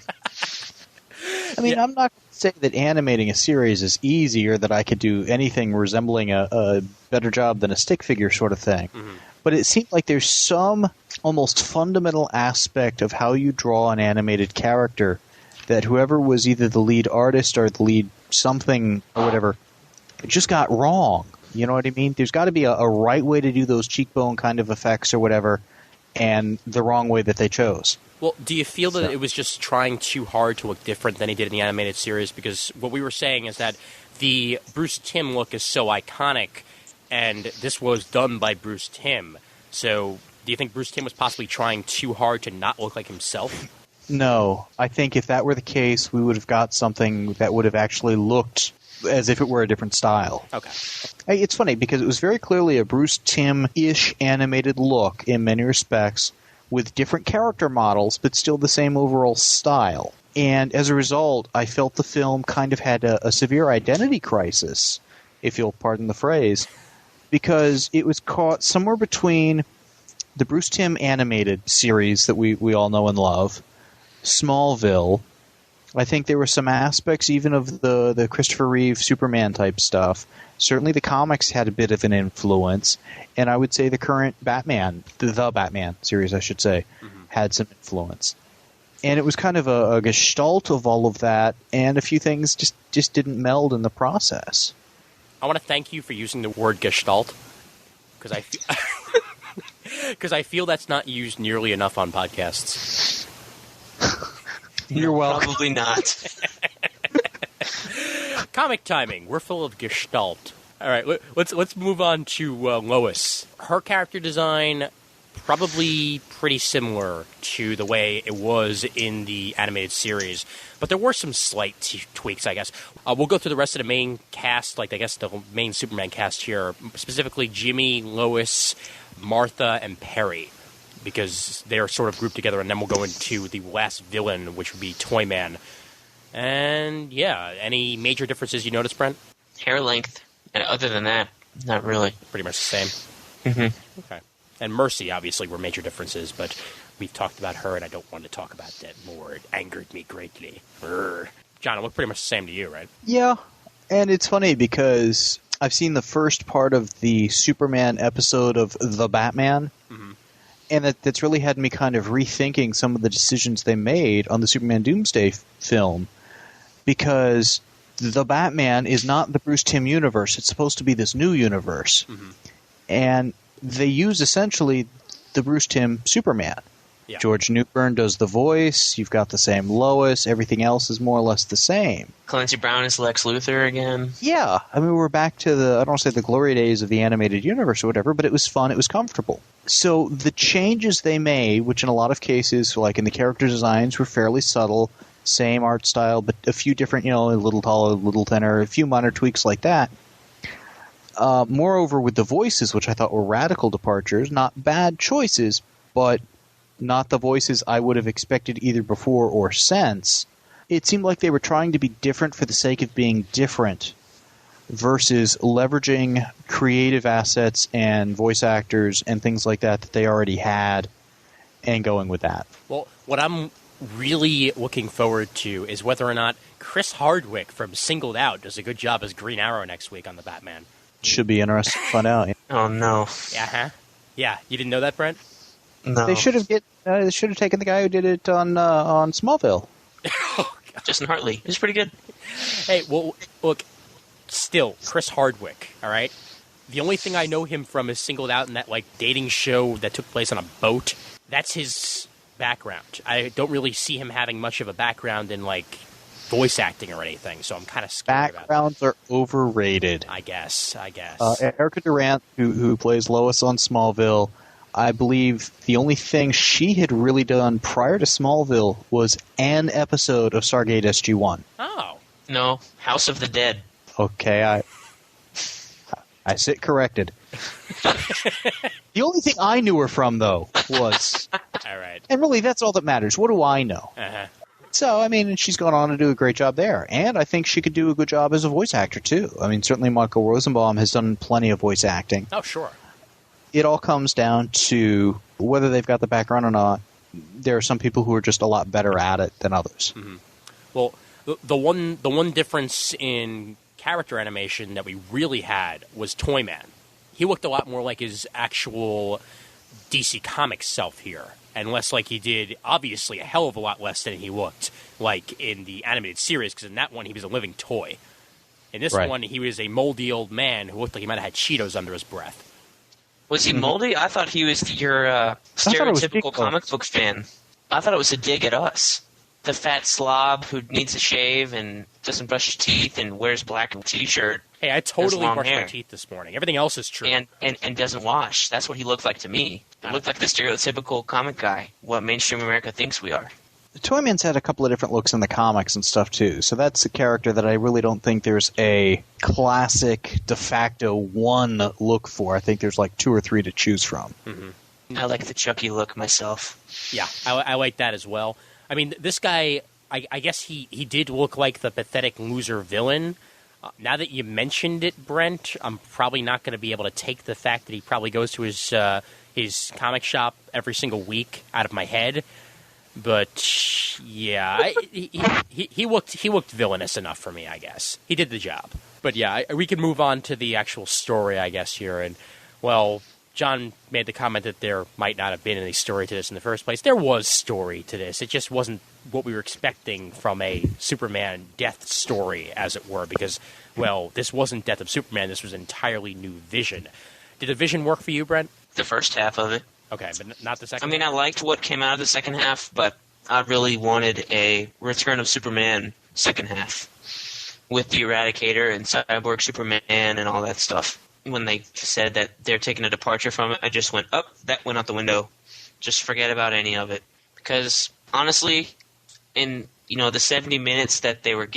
I mean, I'm not going to say that animating a series is easy or that I could do anything resembling a better job than a stick figure sort of thing. Mm-hmm. But it seems like there's some almost fundamental aspect of how you draw an animated character that whoever was either the lead artist or the lead something or whatever just got wrong. You know what I mean? There's got to be a right way to do those cheekbone kind of effects or whatever, and the wrong way that they chose. Well, do you feel that it was just trying too hard to look different than he did in the animated series? Because what we were saying is that the Bruce Timm look is so iconic, and this was done by Bruce Timm. So do you think Bruce Timm was possibly trying too hard to not look like himself? No. I think if that were the case, we would have got something that would have actually looked as if it were a different style. Okay. It's funny because it was very clearly a Bruce Timm-ish animated look in many respects, with different character models, but still the same overall style. And as a result, I felt the film kind of had a severe identity crisis, if you'll pardon the phrase, because it was caught somewhere between the Bruce Timm animated series that we all know and love, Smallville. I think there were some aspects even of the Christopher Reeve Superman type stuff. Certainly the comics had a bit of an influence, and I would say the current Batman, the Batman series, I should say, had some influence. And it was kind of a gestalt of all of that, and a few things just didn't meld in the process. I want to thank you for using the word gestalt, because I feel that's not used nearly enough on podcasts. You're welcome. Probably not. Comic timing. We're full of gestalt. All right, let's move on to Lois. Her character design probably pretty similar to the way it was in the animated series, but there were some slight tweaks, I guess. We'll go through the rest of the main cast, like I guess the main Superman cast here, specifically Jimmy, Lois, Martha, and Perry, because they're sort of grouped together, and then we'll go into the last villain, which would be Toyman. And, yeah, any major differences you notice, Brent? Hair length. And other than that, not really. Pretty much the same. Mm-hmm. Okay. And Mercy, obviously, were major differences, but we've talked about her, and I don't want to talk about that more. It angered me greatly. Urgh. John, it looked pretty much the same to you, right? Yeah, and it's funny because I've seen the first part of the Superman episode of The Batman, and that's really had me kind of rethinking some of the decisions they made on the Superman Doomsday film, because The Batman is not the Bruce Timm universe. It's supposed to be this new universe. And they use essentially the Bruce Timm Superman. Yeah. George Newbern does the voice. You've got the same Lois. Everything else is more or less the same. Clancy Brown is Lex Luthor again. Yeah. I mean, we're back to I don't want to say the glory days of the animated universe or whatever, but it was fun. It was comfortable. So the changes they made, which in a lot of cases, like in the character designs, were fairly subtle, same art style, but a few different, a little taller, a little thinner, a few minor tweaks like that. Moreover, with the voices, which I thought were radical departures, not bad choices, but not the voices I would have expected either before or since. It seemed like they were trying to be different for the sake of being different versus leveraging creative assets and voice actors and things like that they already had and going with that. Well, what I'm really looking forward to is whether or not Chris Hardwick from Singled Out does a good job as Green Arrow next week on The Batman. Should be interesting to find out. Oh, no. Yeah, you didn't know that, Brent? No. They should have taken the guy who did it on Smallville. Justin Hartley. He's pretty good. Hey, well, look, still, Chris Hardwick, all right? The only thing I know him from is Singled Out in that, dating show that took place on a boat. That's his background. I don't really see him having much of a background in, like, voice acting or anything, so I'm kind of scared about Backgrounds are overrated. I guess. Erica Durant, who plays Lois on Smallville, I believe the only thing she had really done prior to Smallville was an episode of Stargate SG-1. Oh. No, House of the Dead. Okay, I sit corrected. The only thing I knew her from, though, was... All right. And really, that's all that matters. What do I know? Uh-huh. So, I mean, she's gone on to do a great job there. And I think she could do a good job as a voice actor, too. I mean, certainly Michael Rosenbaum has done plenty of voice acting. Oh, sure. It all comes down to whether they've got the background or not. There are some people who are just a lot better at it than others. Mm-hmm. Well, the one difference in character animation that we really had was Toyman. He looked a lot more like his actual DC Comics self here, and less like he did, obviously, a hell of a lot less than he looked like in the animated series, because in that one he was a living toy. In this one, he was a moldy old man who looked like he might have had Cheetos under his breath. Was he moldy? I thought he was your stereotypical comic book fan. I thought it was a dig at us. The fat slob who needs a shave and doesn't brush his teeth and wears black T-shirt. Hey, I totally brushed my teeth this morning. Everything else is true. And doesn't wash. That's what he looked like to me. He looked like the stereotypical comic guy, what mainstream America thinks we are. Toyman's had a couple of different looks in the comics and stuff, too. So that's a character that I really don't think there's a classic de facto one look for. I think there's like 2 or 3 to choose from. Mm-hmm. I like the Chucky look myself. Yeah, I like that as well. I mean, this guy, I guess he did look like the pathetic loser villain. Now that you mentioned it, Brent, I'm probably not going to be able to take the fact that he probably goes to his comic shop every single week out of my head. But yeah, he looked villainous enough for me, I guess. He did the job. But yeah, we can move on to the actual story, I guess, here. And, well, John made the comment that there might not have been any story to this in the first place. There was story to this. It just wasn't what we were expecting from a Superman death story, as it were, because, well, this wasn't Death of Superman. This was an entirely new Vision. Did the Vision work for you, Brent? The first half of it. Okay, but not the second I mean, I liked what came out of the second half, but I really wanted a Return of Superman second half with the Eradicator and Cyborg Superman and all that stuff. When they said that they're taking a departure from it, I just went, that went out the window. Just forget about any of it. Because, honestly, in, the 70 minutes that they were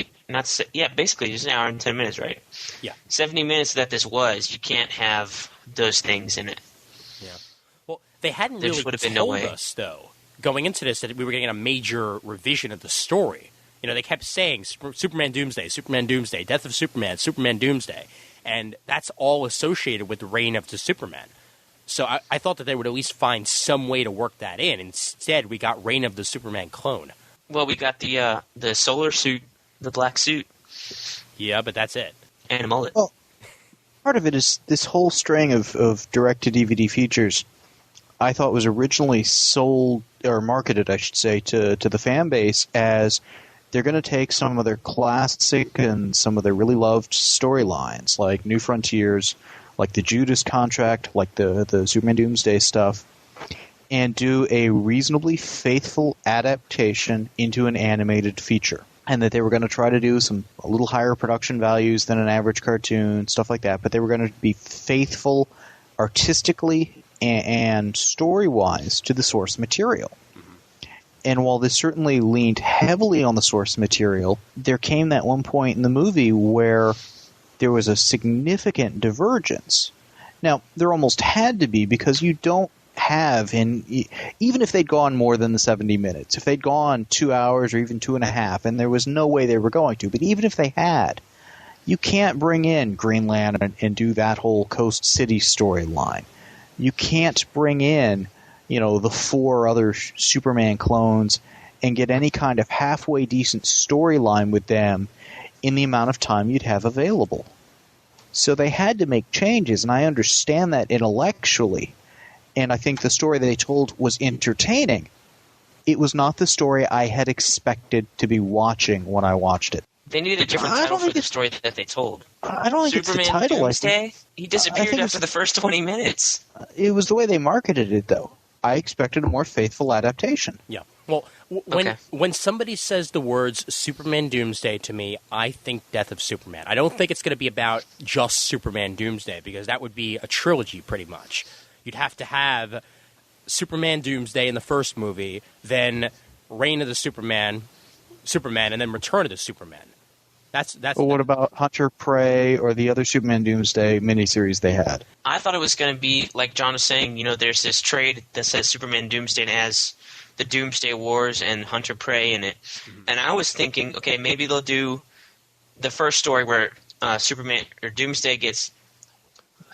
basically just an hour and 10 minutes, right? Yeah. 70 minutes that this was, you can't have those things in it. Yeah. Well, they hadn't really told us, though, going into this, that we were getting a major revision of the story. They kept saying Superman Doomsday, Death of Superman, Superman Doomsday. And that's all associated with the reign of the Superman. So I thought that they would at least find some way to work that in. Instead, we got Reign of the Superman clone. Well, we got the solar suit, the black suit. Yeah, but that's it. And a mullet. Well, part of it is this whole string of direct-to-DVD features I thought was originally sold, or marketed, I should say, to the fan base as they're going to take some of their classic and some of their really loved storylines, like New Frontiers, like the Judas Contract, like the Superman Doomsday stuff, and do a reasonably faithful adaptation into an animated feature. And that they were going to try to do a little higher production values than an average cartoon, stuff like that. But they were going to be faithful artistically and story-wise to the source material. And while this certainly leaned heavily on the source material, there came that one point in the movie where there was a significant divergence. Now, there almost had to be, because you don't have, even if they'd gone more than the 70 minutes, if they'd gone 2 hours or even 2.5, and there was no way they were going to, but even if they had, you can't bring in Green Lantern and do that whole Coast City storyline. You can't bring in the 4 other Superman clones and get any kind of halfway decent storyline with them in the amount of time you'd have available. So they had to make changes, and I understand that intellectually. And I think the story they told was entertaining. It was not the story I had expected to be watching when I watched it. They needed a different title for the story that they told. I don't think Superman it's the title. Doomsday? He disappeared after the first 20 minutes. It was the way they marketed it, though. I expected a more faithful adaptation. Yeah. Well, when somebody says the words Superman Doomsday to me, I think Death of Superman. I don't think it's going to be about just Superman Doomsday, because that would be a trilogy pretty much. You'd have to have Superman Doomsday in the first movie, then Reign of the Superman, and then Return of the Superman. That's. Well, what about Hunter Prey or the other Superman Doomsday miniseries they had? I thought it was going to be, like John was saying, there's this trade that says Superman Doomsday and has the Doomsday Wars and Hunter Prey in it. Mm-hmm. And I was thinking, okay, maybe they'll do the first story where Superman or Doomsday gets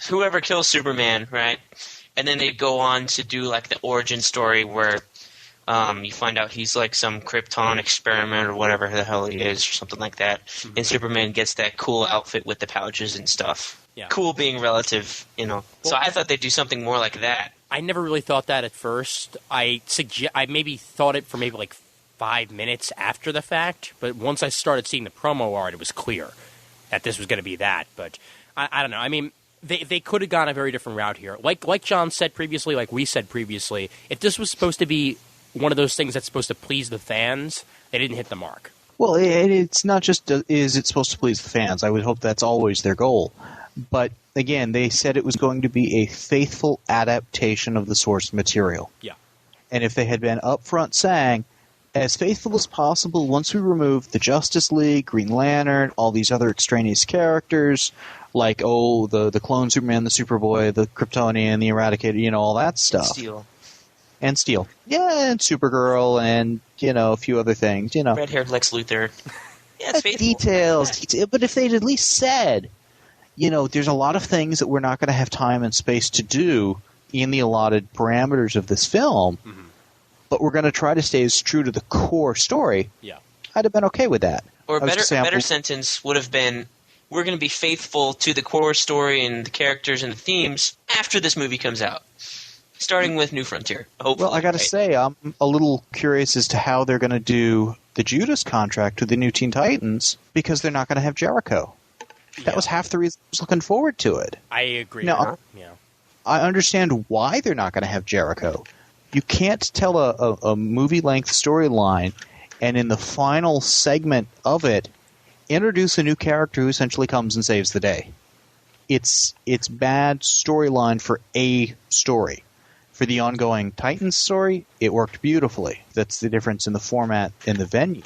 whoever kills Superman, right? And then they go on to do like the origin story where you find out he's like some Krypton experiment or whatever the hell he is, or something like that. Mm-hmm. And Superman gets that cool outfit with the pouches and stuff. Yeah. Cool being relative, Well, so I thought they'd do something more like that. I never really thought that at first. I maybe thought it for maybe like 5 minutes after the fact, but once I started seeing the promo art, it was clear that this was going to be that. But I don't know. I mean, they could have gone a very different route here. Like John said previously, like we said previously, if this was supposed to be one of those things that's supposed to please the fans, they didn't hit the mark. Well, it's not just is it supposed to please the fans. I would hope that's always their goal. But again, they said it was going to be a faithful adaptation of the source material. Yeah. And if they had been upfront saying, as faithful as possible, once we remove the Justice League, Green Lantern, all these other extraneous characters, like, the clone Superman, the Superboy, the Kryptonian, the Eradicator, all that stuff. And Steel. Yeah, and Supergirl, and, a few other things, Red-haired Lex Luthor. Yeah, it's faithful. Details. But if they'd at least said, there's a lot of things that we're not going to have time and space to do in the allotted parameters of this film, but we're going to try to stay as true to the core story, I'd have been okay with that. Or a better sentence would have been, we're going to be faithful to the core story and the characters and the themes after this movie comes out. Starting with New Frontier, hopefully. Well, I got to say, I'm a little curious as to how they're going to do the Judas contract with the new Teen Titans, because they're not going to have Jericho. That was half the reason I was looking forward to it. I agree. Now, I understand why they're not going to have Jericho. You can't tell a movie-length storyline and in the final segment of it, introduce a new character who essentially comes and saves the day. It's bad storyline for a story. For the ongoing Titans story, it worked beautifully. That's the difference in the format and the venue.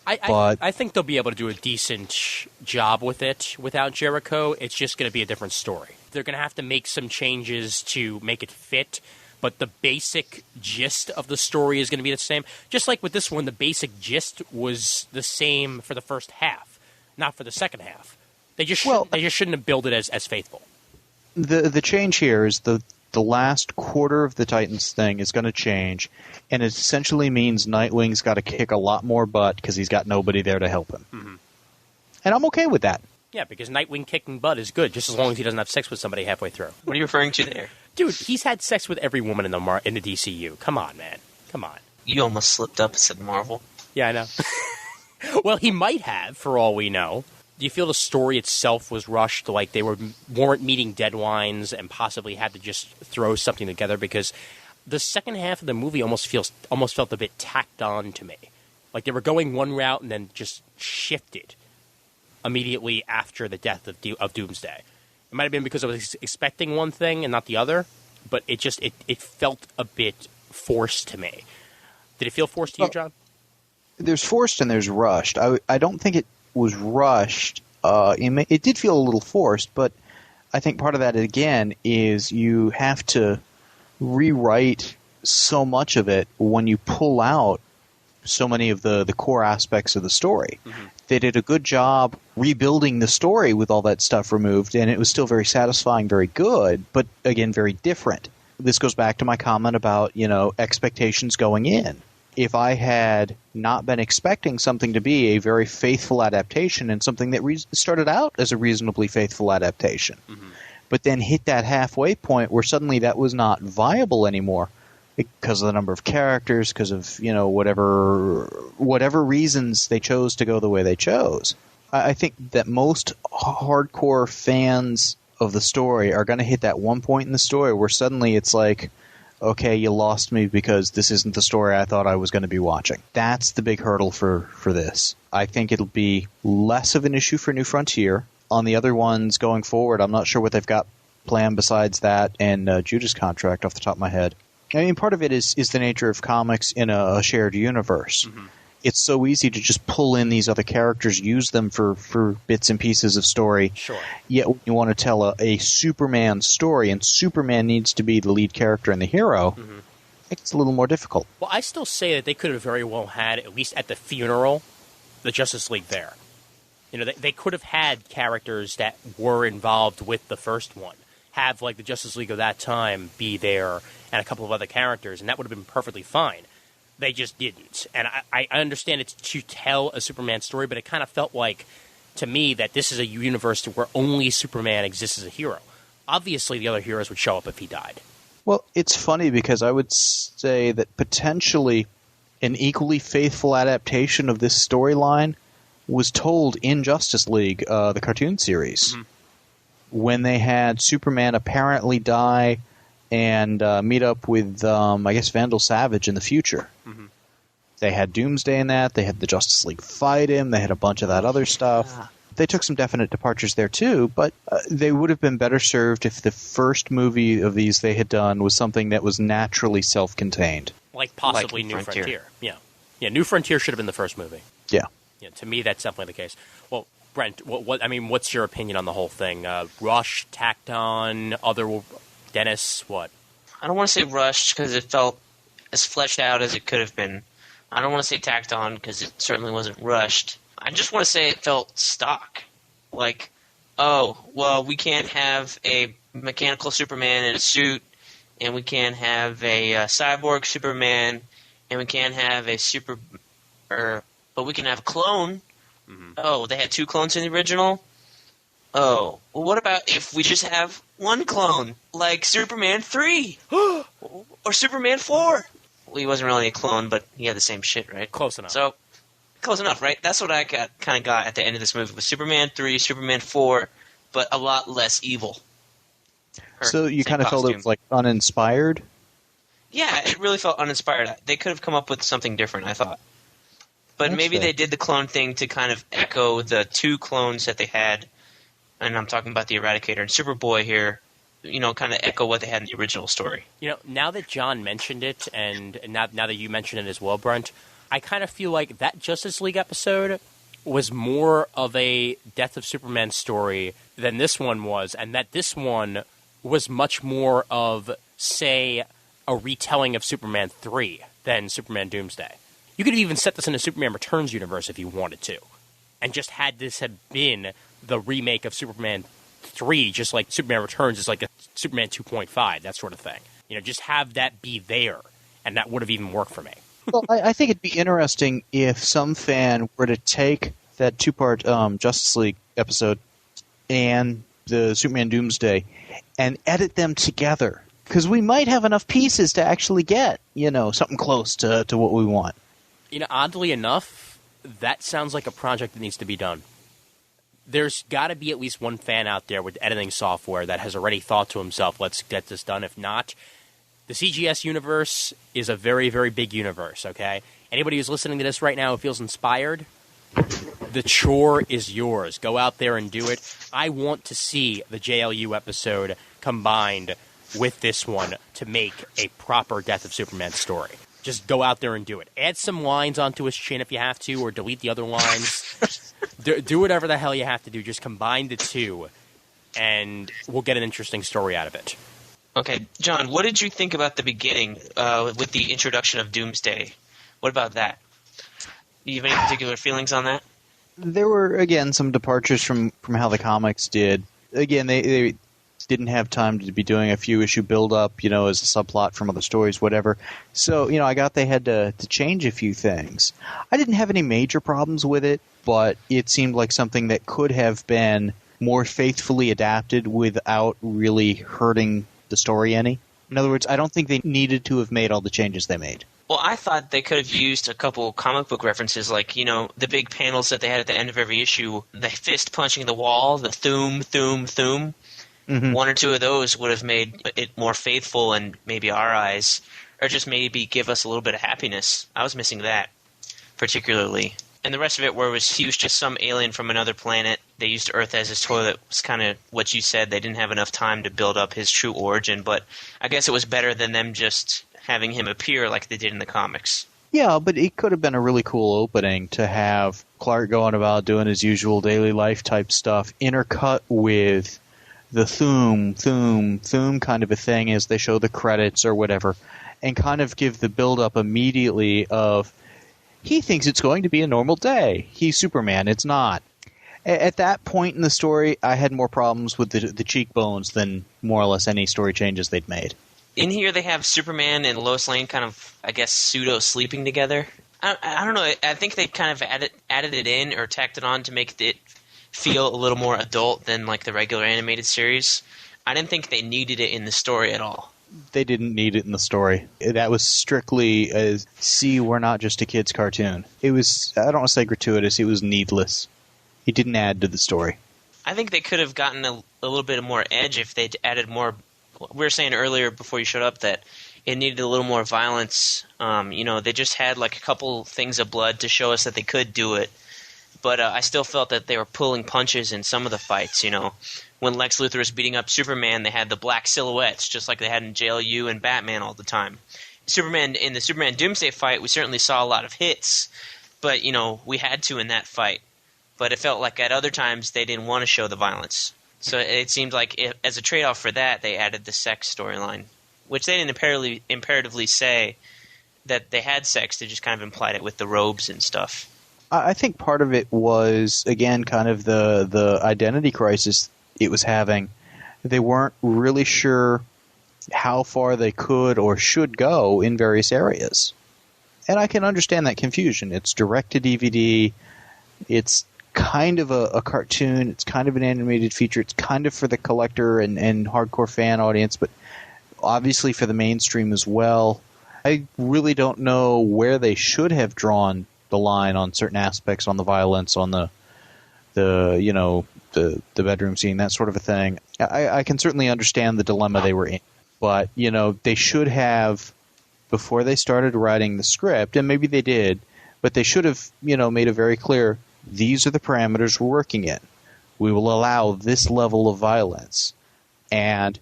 I think they'll be able to do a decent job with it without Jericho. It's just going to be a different story. They're going to have to make some changes to make it fit, but the basic gist of the story is going to be the same. Just like with this one, the basic gist was the same for the first half, not for the second half. They just shouldn't have billed it as faithful. The change here is the last quarter of the Titans thing is going to change, and it essentially means Nightwing's got to kick a lot more butt because he's got nobody there to help him. Mm-hmm. And I'm okay with that. Yeah, because Nightwing kicking butt is good, just as long as he doesn't have sex with somebody halfway through. What are you referring to there? Dude, he's had sex with every woman in the DCU. Come on, man. Come on. You almost slipped up and said Marvel. Yeah, I know. Well, he might have, for all we know. Do you feel the story itself was rushed, like they weren't meeting deadlines and possibly had to just throw something together? Because the second half of the movie almost felt a bit tacked on to me. Like they were going one route and then just shifted immediately after the death of Doomsday. It might have been because I was expecting one thing and not the other, but it felt a bit forced to me. Did it feel forced to you, John? There's forced and there's rushed. I don't think it was rushed. It did feel a little forced, but I think part of that, again, is you have to rewrite so much of it when you pull out so many of the core aspects of the story. Mm-hmm. They did a good job rebuilding the story with all that stuff removed, and it was still very satisfying, very good, but again, very different. This goes back to my comment about, expectations going in. If I had not been expecting something to be a very faithful adaptation and something that started out as a reasonably faithful adaptation, but then hit that halfway point where suddenly that was not viable anymore because of the number of characters, because of, whatever reasons they chose to go the way they chose. I think that most hardcore fans of the story are going to hit that one point in the story where suddenly it's like, okay, you lost me because this isn't the story I thought I was going to be watching. That's the big hurdle for this. I think it'll be less of an issue for New Frontier. On the other ones going forward, I'm not sure what they've got planned besides that and Judas Contract off the top of my head. I mean, part of it is the nature of comics in a shared universe. Mm-hmm. It's so easy to just pull in these other characters, use them for bits and pieces of story. Sure. Yet when you want to tell a Superman story, and Superman needs to be the lead character and the hero, mm-hmm. it's a little more difficult. Well, I still say that they could have very well had, at least at the funeral, the Justice League there. You know, they could have had characters that were involved with the first one. Have, like, the Justice League of that time be there and a couple of other characters, and that would have been perfectly fine. They just didn't. And I understand it's to tell a Superman story, but it kind of felt like, to me, that this is a universe where only Superman exists as a hero. Obviously, the other heroes would show up if he died. Well, it's funny because I would say that potentially an equally faithful adaptation of this storyline was told in Justice League, the cartoon series, mm-hmm. when they had Superman apparently die and meet up with, I guess, Vandal Savage in the future. Mm-hmm. They had Doomsday in that. They had the Justice League fight him. They had a bunch of that other stuff. They took some definite departures there, too, but they would have been better served if the first movie of these they had done was something that was naturally self-contained. Like possibly New Frontier. Yeah, New Frontier should have been the first movie. Yeah. Yeah, to me, that's definitely the case. Well, Brent, what's your opinion on the whole thing? Rushed, tacked on, other... Dennis, what? I don't want to say rushed because it felt as fleshed out as it could have been. I don't want to say tacked on because it certainly wasn't rushed. I just want to say it felt stock. Like, oh, well, we can't have a mechanical Superman in a suit, and we can't have a cyborg Superman, and we can't have but we can have a clone. Mm-hmm. Oh, they had 2 clones in the original? Oh, well, what about if we just have 1 clone, like Superman 3 or Superman 4? Well, he wasn't really a clone, but he had the same shit, right? Close enough. So, close enough, right? That's what I kind of got at the end of this movie with Superman 3, Superman 4, but a lot less evil. So you kind of felt it was like uninspired? Yeah, it really felt uninspired. They could have come up with something different, I thought. But maybe they did the clone thing to kind of echo the 2 clones that they had. And I'm talking about the Eradicator and Superboy here, kind of echo what they had in the original story. Now that John mentioned it, and now that you mentioned it as well, Brent, I kind of feel like that Justice League episode was more of a Death of Superman story than this one was, and that this one was much more of, say, a retelling of Superman 3 than Superman Doomsday. You could have even set this in a Superman Returns universe if you wanted to, and just had this have been the remake of Superman 3, just like Superman Returns is like a Superman 2.5, that sort of thing. Just have that be there, and that would have even worked for me. Well, I think it'd be interesting if some fan were to take that 2-part Justice League episode and the Superman Doomsday and edit them together. Because we might have enough pieces to actually get, something close to what we want. Oddly enough, that sounds like a project that needs to be done. There's got to be at least one fan out there with editing software that has already thought to himself, let's get this done. If not, the CGS universe is a very, very big universe, okay? Anybody who's listening to this right now who feels inspired, the chore is yours. Go out there and do it. I want to see the JLU episode combined with this one to make a proper Death of Superman story. Just go out there and do it. Add some lines onto his chin if you have to, or delete the other lines. Do whatever the hell you have to do. Just combine the two, and we'll get an interesting story out of it. Okay, John, what did you think about the beginning with the introduction of Doomsday? What about that? Do you have any particular feelings on that? There were, again, some departures from how the comics did. Again, they didn't have time to be doing a few issue build-up, as a subplot from other stories, whatever. So, I got they had to change a few things. I didn't have any major problems with it, but it seemed like something that could have been more faithfully adapted without really hurting the story any. In other words, I don't think they needed to have made all the changes they made. Well, I thought they could have used a couple comic book references, like, the big panels that they had at the end of every issue, the fist punching the wall, the thoom, thoom, thoom. One or two of those would have made it more faithful in maybe our eyes, or just maybe give us a little bit of happiness. I was missing that, particularly. And the rest of it, where he was just some alien from another planet. They used Earth as his toilet. Was kind of what you said. They didn't have enough time to build up his true origin, but I guess it was better than them just having him appear like they did in the comics. Yeah, but it could have been a really cool opening to have Clark going about doing his usual daily life type stuff, intercut with the thum kind of a thing as they show the credits or whatever, and kind of give the build-up immediately of, he thinks it's going to be a normal day. He's Superman. It's not. At that point in the story, I had more problems with the cheekbones than more or less any story changes they'd made. In here, they have Superman and Lois Lane kind of, I guess, pseudo-sleeping together. I don't know. I think they kind of added it in or tacked it on to make it feel a little more adult than like the regular animated series. I didn't think they needed it in the story at all. They didn't need it in the story. That was strictly as, see, we're not just a kid's cartoon. It was, I don't want to say gratuitous, it was needless. It didn't add to the story. I think they could have gotten a little bit more edge if they'd added more. We were saying earlier before you showed up that it needed a little more violence. They just had like a couple things of blood to show us that they could do it. But I still felt that they were pulling punches in some of the fights, When Lex Luthor was beating up Superman, they had the black silhouettes, just like they had in JLU and Batman all the time. In the Superman Doomsday fight, we certainly saw a lot of hits, but, we had to in that fight. But it felt like at other times they didn't want to show the violence. So it seemed like as a trade-off for that, they added the sex storyline, which they didn't imperatively say that they had sex. They just kind of implied it with the robes and stuff. I think part of it was, again, kind of the identity crisis it was having. They weren't really sure how far they could or should go in various areas. And I can understand that confusion. It's direct-to-DVD. It's kind of a cartoon. It's kind of an animated feature. It's kind of for the collector and hardcore fan audience, but obviously for the mainstream as well. I really don't know where they should have drawn the line on certain aspects, on the violence, on the bedroom scene, that sort of a thing. I can certainly understand the dilemma they were in, but they should have, before they started writing the script, and maybe they did, but they should have made it very clear, these are the parameters we're working in. We will allow this level of violence, and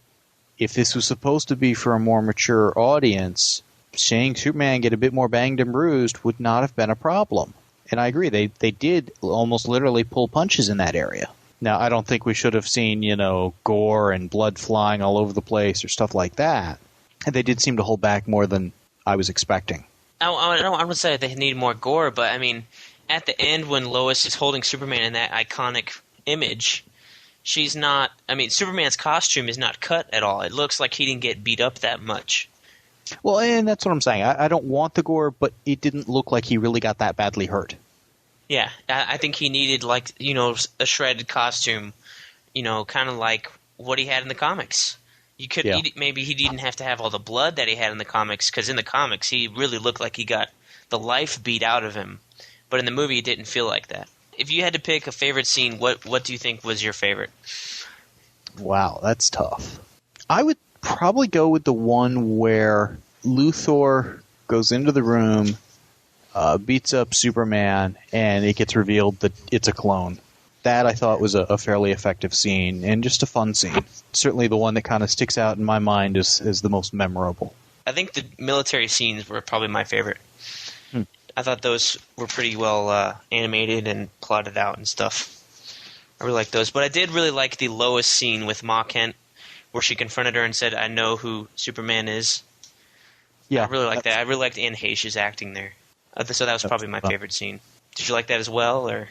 if this was supposed to be for a more mature audience, seeing Superman get a bit more banged and bruised would not have been a problem. And I agree, they did almost literally pull punches in that area. Now, I don't think we should have seen, gore and blood flying all over the place or stuff like that. And they did seem to hold back more than I was expecting. I would say they need more gore, but I mean, at the end when Lois is holding Superman in that iconic image, she's not... I mean, Superman's costume is not cut at all. It looks like he didn't get beat up that much. Well, and that's what I'm saying. I don't want the gore, but it didn't look like he really got that badly hurt. Yeah, I think he needed, a shredded costume, kind of like what he had in the comics. Maybe he didn't have to have all the blood that he had in the comics, because in the comics he really looked like he got the life beat out of him. But in the movie it didn't feel like that. If you had to pick a favorite scene, what do you think was your favorite? Wow, that's tough. I would probably go with the one where Luthor goes into the room, beats up Superman, and it gets revealed that it's a clone. That I thought was a fairly effective scene, and just a fun scene. Certainly the one that kind of sticks out in my mind is the most memorable. I think the military scenes were probably my favorite. I thought those were pretty well animated and plotted out and stuff. I really liked those. But I did really like the Lois scene with Ma Kent, where she confronted her and said, "I know who Superman is." Yeah, I really liked that. I really liked Anne Heche's acting there. So that was probably my favorite scene. Did you like that as well, or?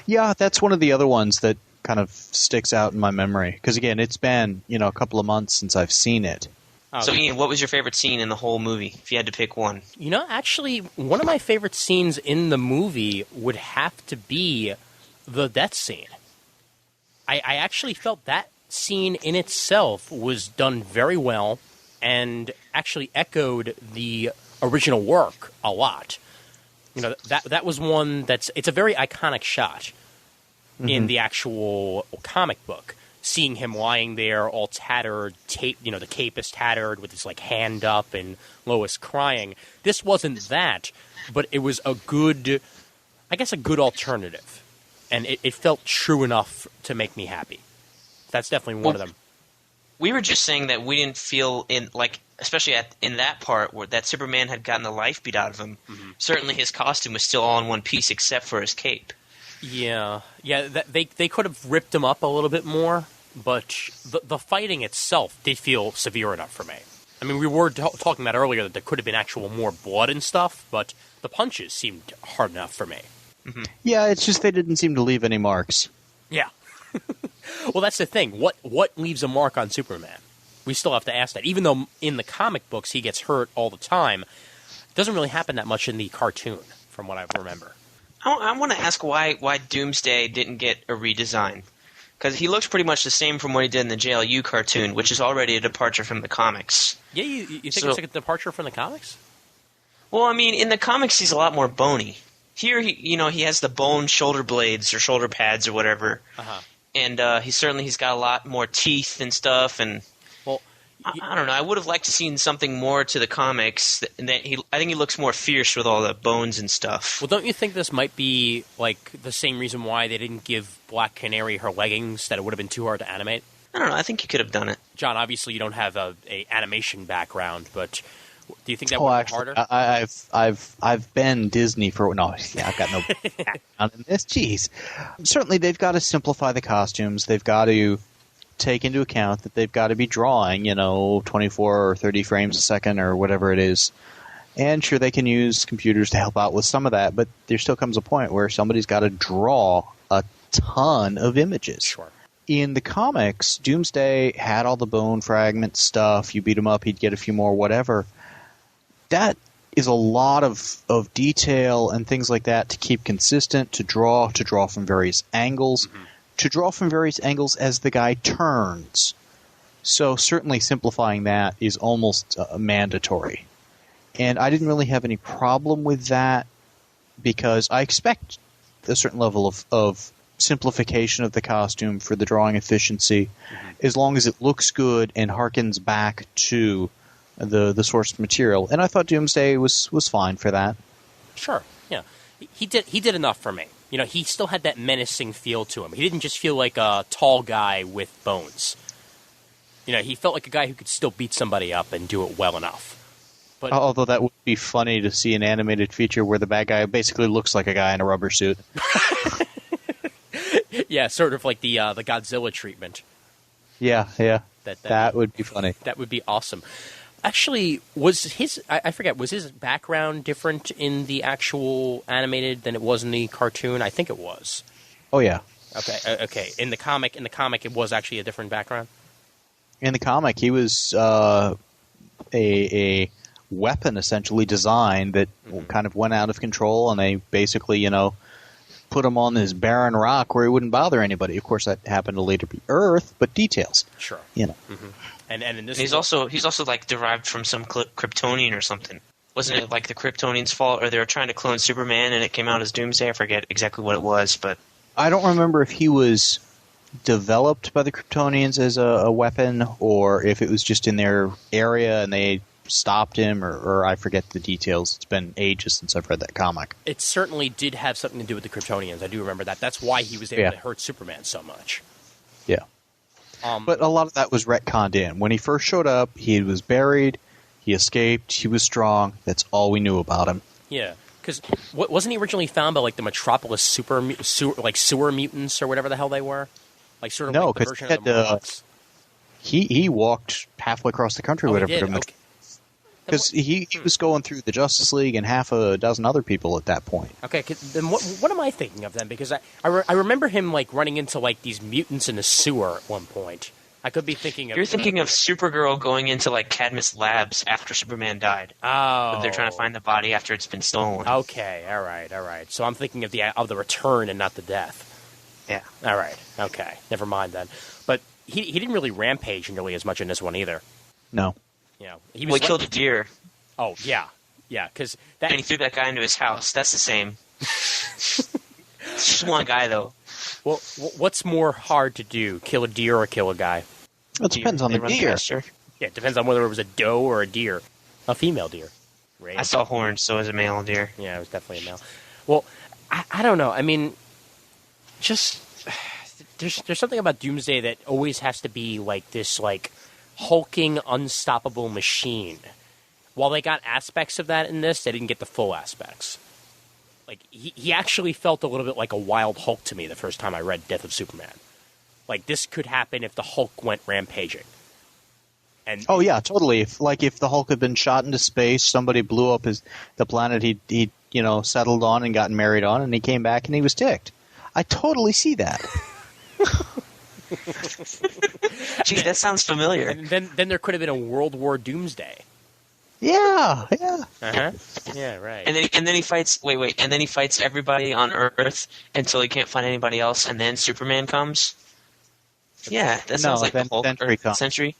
Yeah, that's one of the other ones that kind of sticks out in my memory. Because again, it's been a couple of months since I've seen it. Oh, so Ian, what was your favorite scene in the whole movie, if you had to pick one? Actually, one of my favorite scenes in the movie would have to be the death scene. I actually felt that scene in itself was done very well and actually echoed the original work a lot. That was one it's a very iconic shot in the actual comic book. seeing him lying there all tattered, the cape is tattered with his like hand up and Lois crying. This wasn't that, but it was a good alternative. And it felt true enough to make me happy. That's definitely one of them. We were just saying that we didn't feel especially in that part where that Superman had gotten the life beat out of him. Mm-hmm. Certainly his costume was still all in one piece except for his cape. Yeah. They could have ripped him up a little bit more, but the fighting itself did feel severe enough for me. I mean, we were talking about earlier that there could have been actual more blood and stuff, but the punches seemed hard enough for me. Mm-hmm. Yeah, it's just they didn't seem to leave any marks. Yeah. Well, that's the thing. What leaves a mark on Superman? We still have to ask that. Even though in the comic books he gets hurt all the time, it doesn't really happen that much in the cartoon, from what I remember. I want to ask why Doomsday didn't get a redesign. Because he looks pretty much the same from what he did in the JLU cartoon, which is already a departure from the comics. Yeah, you think it's like a departure from the comics? Well, I mean, in the comics he's a lot more bony. Here, he has the bone shoulder blades or shoulder pads or whatever, and he's got a lot more teeth and stuff. And well, I don't know. I would have liked to seen something more to the comics. I think he looks more fierce with all the bones and stuff. Well, don't you think this might be like the same reason why they didn't give Black Canary her leggings? That it would have been too hard to animate. I don't know. I think you could have done it, John. Obviously, you don't have a animation background, but. Do you think that would be harder? I've been Disney for I've got no background in this. Jeez, certainly they've got to simplify the costumes. They've got to take into account that they've got to be drawing, 24 or 30 frames a second or whatever it is. And sure, they can use computers to help out with some of that, but there still comes a point where somebody's got to draw a ton of images. Sure. In the comics, Doomsday had all the bone fragment stuff. You beat him up, he'd get a few more, whatever. That is a lot of detail and things like that to keep consistent, to draw from various angles, to draw from various angles as the guy turns. So certainly simplifying that is almost mandatory. And I didn't really have any problem with that because I expect a certain level of simplification of the costume for the drawing efficiency, as long as it looks good and harkens back to the source material. And I thought Doomsday was fine for that. Sure, yeah. He did enough for me. He still had that menacing feel to him. He didn't just feel like a tall guy with bones. He felt like a guy who could still beat somebody up and do it well enough. But although that would be funny to see an animated feature where the bad guy basically looks like a guy in a rubber suit. Yeah, sort of like the Godzilla treatment. Yeah. That would be funny. That would be awesome. Actually, was his background different in the actual animated than it was in the cartoon? I think it was. Oh yeah. Okay. In the comic, it was actually a different background. In the comic, he was a weapon essentially designed that kind of went out of control, and they basically, put him on this barren rock where he wouldn't bother anybody. Of course, that happened to later be Earth, but details. Sure. Mm-hmm. And in this, he's also like derived from some Kryptonian or something. Wasn't it like the Kryptonians' fault, or they were trying to clone Superman and it came out as Doomsday? I forget exactly what it was, but I don't remember if he was developed by the Kryptonians as a weapon, or if it was just in their area and they stopped him, or I forget the details. It's been ages since I've read that comic. It certainly did have something to do with the Kryptonians. I do remember that. That's why he was able to hurt Superman so much. Yeah. But a lot of that was retconned in. When he first showed up, he was buried, he escaped, he was strong. That's all we knew about him. Yeah. Because wasn't he originally found by the Metropolis sewer mutants or whatever the hell they were? Like sort of no, like the version of the Morlocks? He walked halfway across the country, whatever. He did? Okay. Because he was going through the Justice League and half a dozen other people at that point. Okay, then what am I thinking of then? Because I remember him running into these mutants in the sewer at one point. I could be thinking of... You're thinking of Supergirl going into Cadmus Labs after Superman died. Oh. But they're trying to find the body after it's been stolen. Okay, all right. So I'm thinking of the return and not the death. Yeah. All right, okay. Never mind then. But he didn't really rampage nearly as much in this one either. No. He killed a deer. Oh, yeah, because and he threw that guy into his house. That's the same. It's just one guy, though. Well, what's more hard to do, kill a deer or kill a guy? It depends on the deer. Yeah, it depends on whether it was a doe or a deer. A female deer. Right? I saw horns, so it was a male deer. Yeah, it was definitely a male. Well, I don't know. I mean, just there's something about Doomsday that always has to be like this, like hulking, unstoppable machine. While they got aspects of that in this, they didn't get the full aspects. Like he actually felt a little bit like a wild Hulk to me the first time I read Death of Superman. Like this could happen if the Hulk went rampaging. And oh yeah, totally. If the Hulk had been shot into space, somebody blew up the planet he settled on and got married on, and he came back and he was ticked. I totally see that. Gee, that sounds familiar. And then there could have been a World War Doomsday. Yeah. Uh-huh. Yeah, right. And then he fights. Wait. And then he fights everybody on Earth until he can't find anybody else, and then Superman comes. Yeah, that sounds like the Hulk Sentry.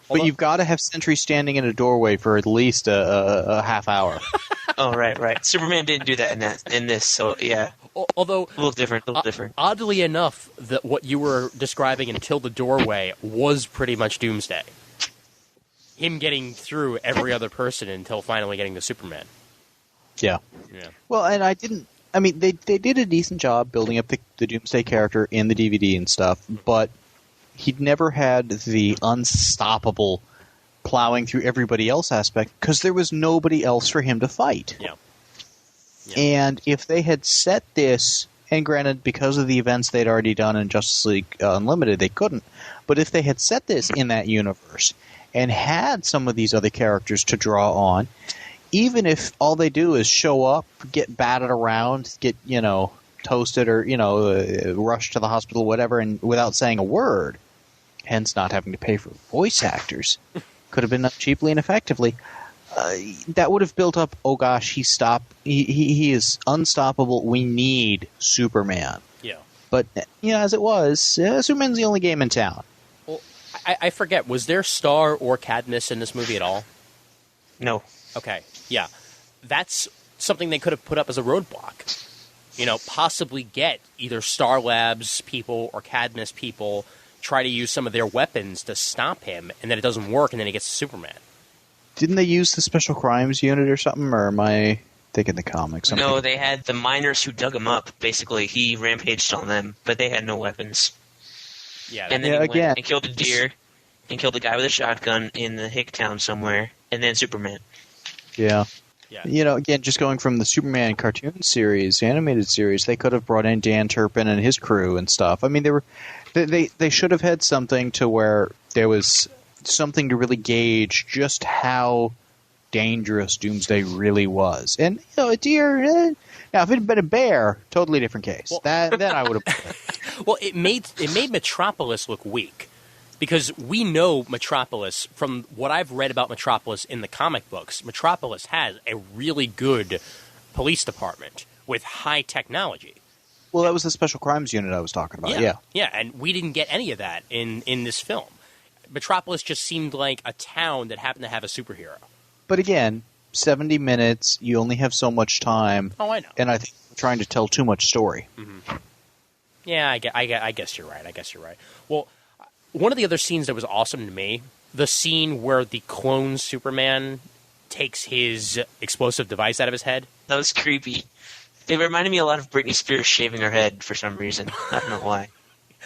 But you've got to have Sentry standing in a doorway for at least a half hour. Oh, right. Superman didn't do that in this, so yeah. Although a little different. Oddly enough, that what you were describing until the doorway was pretty much Doomsday. Him getting through every other person until finally getting to Superman. Yeah. Well, and they did a decent job building up the Doomsday character in the DVD and stuff, but he'd never had the unstoppable plowing through everybody else aspect because there was nobody else for him to fight. Yeah. And if they had set this, and granted, because of the events they'd already done in Justice League Unlimited, they couldn't, but if they had set this in that universe and had some of these other characters to draw on, even if all they do is show up, get batted around, get, toasted or, rushed to the hospital, whatever, and without saying a word, hence not having to pay for voice actors, could have been done cheaply and effectively. That would have built up, oh gosh, he is unstoppable, we need Superman. Yeah. But, as it was, Superman's the only game in town. Well, I forget, was there Star or Cadmus in this movie at all? No. Okay, yeah. That's something they could have put up as a roadblock. Possibly get either Star Labs people or Cadmus people, try to use some of their weapons to stop him, and then it doesn't work, and then he gets to Superman. Didn't they use the Special Crimes Unit or something, or am I thinking the comics? No, they had the miners who dug him up. Basically, he rampaged on them, but they had no weapons. Yeah, and then he went and killed a deer, and killed a guy with a shotgun in the hick town somewhere, and then Superman. Yeah. Again, just going from the Superman cartoon series, animated series, they could have brought in Dan Turpin and his crew and stuff. I mean, they should have had something to where there was something to really gauge just how dangerous Doomsday really was. And, a deer, now if it had been a bear, totally different case. Well, then I would have... Well, it made Metropolis look weak. Because we know Metropolis, from what I've read about Metropolis in the comic books, Metropolis has a really good police department with high technology. Well, that was the Special Crimes Unit I was talking about, yeah. Yeah, and we didn't get any of that in this film. Metropolis just seemed like a town that happened to have a superhero. But again, 70 minutes, you only have so much time. Oh, I know. And I think we're trying to tell too much story. Mm-hmm. Yeah, I guess you're right. Well, one of the other scenes that was awesome to me, the scene where the clone Superman takes his explosive device out of his head. That was creepy. It reminded me a lot of Britney Spears shaving her head for some reason. I don't know why.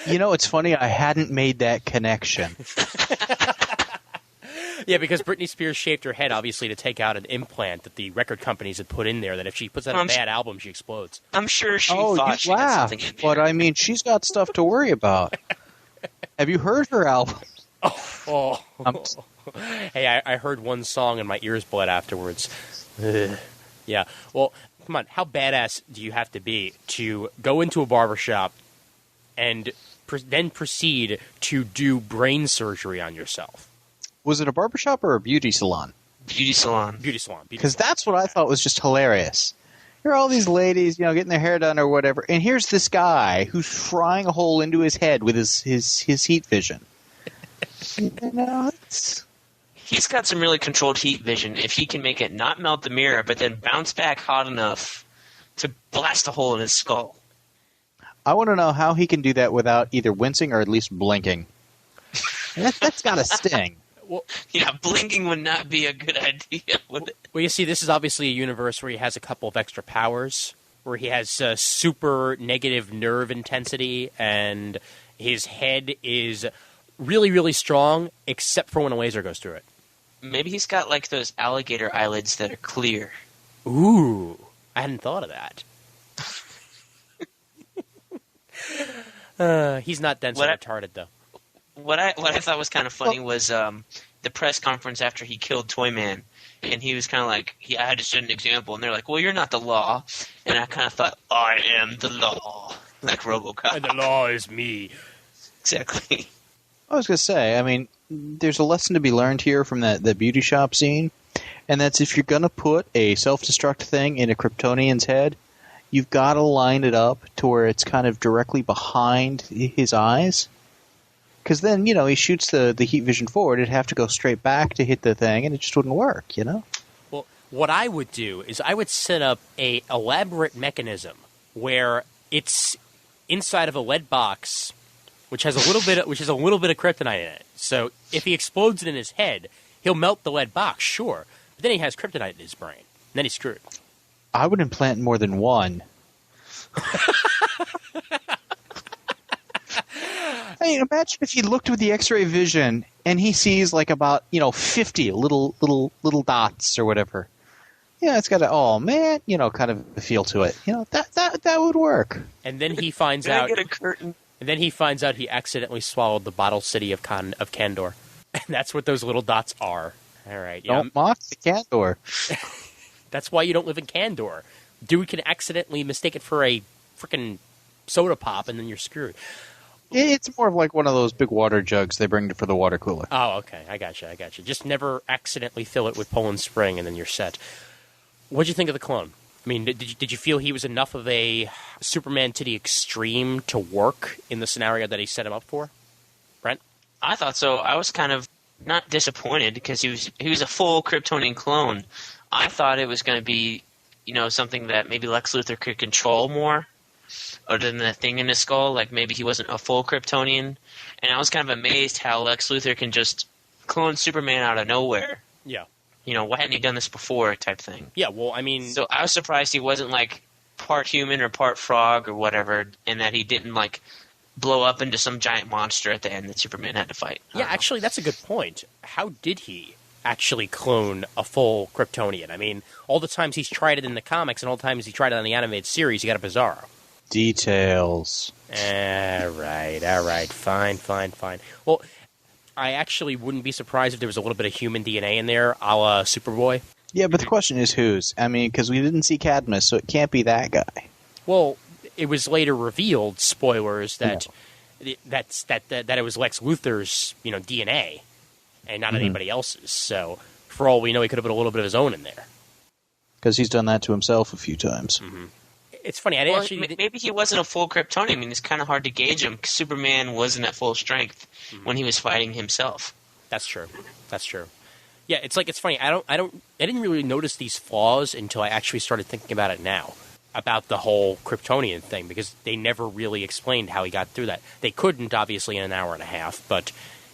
It's funny, I hadn't made that connection. Yeah, because Britney Spears shaved her head, obviously, to take out an implant that the record companies had put in there, that if she puts out a bad album, she explodes. I'm sure she thought she had something in there. But, I mean, she's got stuff to worry about. Have you heard her album? Oh. Hey, I heard one song and my ears bled afterwards. Yeah. Well, come on. How badass do you have to be to go into a barbershop and then proceed to do brain surgery on yourself? Was it a barbershop or a beauty salon? Beauty salon. Because that's what I thought was just hilarious. Here are all these ladies, getting their hair done or whatever, and here's this guy who's frying a hole into his head with his heat vision. He's got some really controlled heat vision. If he can make it not melt the mirror, but then bounce back hot enough to blast a hole in his skull. I want to know how he can do that without either wincing or at least blinking. That's got to sting. Well, Yeah, blinking would not be a good idea, would it? well, you see, this is obviously a universe where he has a couple of extra powers, where he has super negative nerve intensity, and his head is really, really strong, except for when a laser goes through it. Maybe he's got like those alligator eyelids that are clear. Ooh, I hadn't thought of that. He's not dense or retarded, though. What I thought was kind of funny was the press conference after he killed Toyman, and he was kind of like, I had to set an example, and they're like, well, you're not the law, and I kind of thought, I am the law, like RoboCop. And the law is me. Exactly. I was going to say, I mean, there's a lesson to be learned here from that beauty shop scene, and that's if you're going to put a self-destruct thing in a Kryptonian's head, you've got to line it up to where it's kind of directly behind his eyes. Because then, he shoots the heat vision forward, it'd have to go straight back to hit the thing, and it just wouldn't work, Well, what I would do is I would set up a elaborate mechanism where it's inside of a lead box, which has a little bit of kryptonite in it. So if he explodes it in his head, he'll melt the lead box, sure. But then he has kryptonite in his brain. And then he's screwed. I would implant more than one. I mean, imagine if he looked with the X-ray vision and he sees like about 50 little dots or whatever. Yeah, it's got kind of a feel to it. That would work. And then he finds Can out. I get a curtain? And then he finds out he accidentally swallowed the bottle city of Kandor, and that's what those little dots are. All right, yeah. Don't mock the Kandor. That's why you don't live in Kandor. Dude can accidentally mistake it for a freaking soda pop, and then you're screwed. It's more of like one of those big water jugs they bring for the water cooler. Oh, okay. I got you. Just never accidentally fill it with Poland Spring, and then you're set. What'd you think of the clone? I mean, did you feel he was enough of a Superman to the extreme to work in the scenario that he set him up for? Brent? I thought so. I was kind of not disappointed because he was a full Kryptonian clone. I thought it was going to be, something that maybe Lex Luthor could control more, other than the thing in his skull. Like maybe he wasn't a full Kryptonian, and I was kind of amazed how Lex Luthor can just clone Superman out of nowhere. Yeah. Why hadn't he done this before type thing. Yeah, well, I mean... So I was surprised he wasn't, like, part human or part frog or whatever, and that he didn't, like, blow up into some giant monster at the end that Superman had to fight. Yeah, actually, that's a good point. How did he actually clone a full Kryptonian? I mean, all the times he's tried it in the comics and all the times he tried it on the animated series, he got a Bizarro. Details. All right. Fine. Well... I actually wouldn't be surprised if there was a little bit of human DNA in there, a la Superboy. Yeah, but the question is whose? I mean, because we didn't see Cadmus, so it can't be that guy. Well, it was later revealed, spoilers, that it was Lex Luthor's, DNA, and not anybody else's. So, for all we know, he could have put a little bit of his own in there. Because he's done that to himself a few times. Mm-hmm. It's funny. Maybe he wasn't a full Kryptonian. I mean, it's kind of hard to gauge him. Superman wasn't at full strength when he was fighting himself. That's true. Yeah, it's funny. I didn't really notice these flaws until I actually started thinking about it now, about the whole Kryptonian thing, because they never really explained how he got through that. They couldn't, obviously, in an hour and a half, but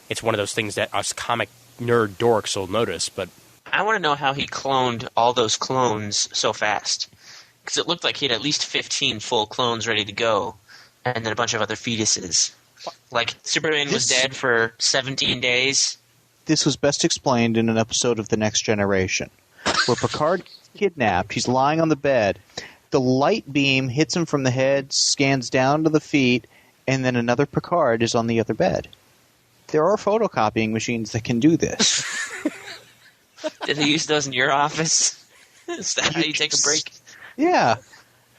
it's one of those things that us comic nerd dorks will notice. But I want to know how he cloned all those clones so fast. Because it looked like he had at least 15 full clones ready to go, and then a bunch of other fetuses. Like, Superman was dead for 17 days. This was best explained in an episode of The Next Generation, where Picard gets kidnapped. He's lying on the bed. The light beam hits him from the head, scans down to the feet, and then another Picard is on the other bed. There are photocopying machines that can do this. Did they use those in your office? Is that how you take a break? Yeah.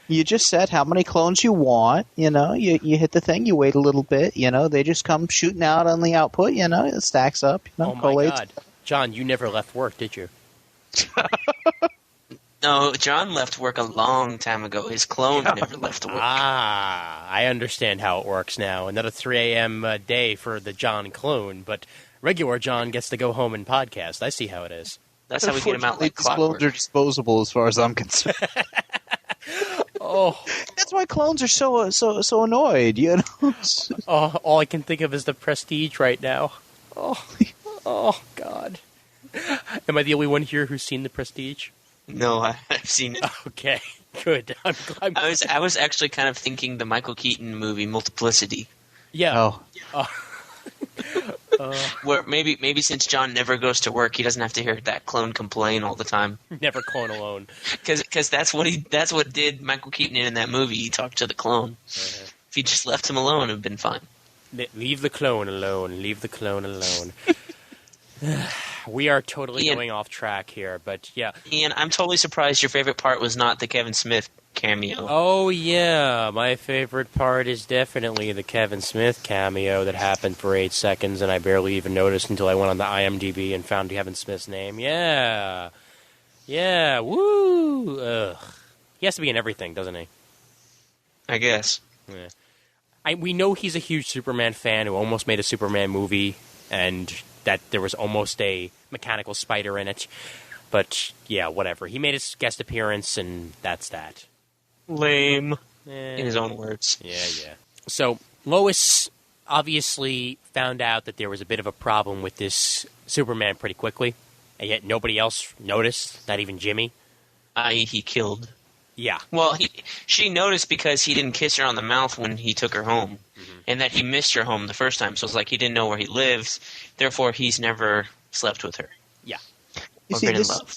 You just set how many clones you want, you hit the thing, you wait a little bit, they just come shooting out on the output, it stacks up, Oh my God. John, you never left work, did you? No, John left work a long time ago. His clone never left work. I understand how it works now. Another 3 a.m. Day for the John clone, but regular John gets to go home and podcast. I see how it is. That's how we get him out like clockwork. Clones are disposable as far as I'm concerned. Oh, That's why clones are so annoyed, you know? All I can think of is the Prestige right now. Oh, God. Am I the only one here who's seen the Prestige? No, I've seen it. Okay, good. I'm I was actually kind of thinking the Michael Keaton movie Multiplicity, yeah. Oh, where maybe since John never goes to work, he doesn't have to hear that clone complain all the time. Never clone alone. Because that's what did Michael Keaton in that movie. He talked to the clone. If he just left him alone, it'd been fine. Leave the clone alone. Leave the clone alone. We are totally Ian, going off track here, but yeah. Ian, I'm totally surprised your favorite part was not the Kevin Smith cameo. Oh, yeah. My favorite part is definitely the Kevin Smith cameo that happened for 8 seconds, and I barely even noticed until I went on the IMDb and found Kevin Smith's name. Yeah. Yeah. Woo. Ugh. He has to be in everything, doesn't he? I guess. Yeah. We know he's a huge Superman fan who almost made a Superman movie, and that there was almost a mechanical spider in it. But, yeah, whatever. He made his guest appearance, and that's that. Lame. In his own words. Yeah. So, Lois obviously found out that there was a bit of a problem with this Superman pretty quickly, and yet nobody else noticed, not even Jimmy. I.e., he killed. Yeah. Well, she noticed because he didn't kiss her on the mouth when he took her home, and that he missed her home the first time. So it's like he didn't know where he lives. Therefore, he's never slept with her. Yeah. you Or see, been in this love.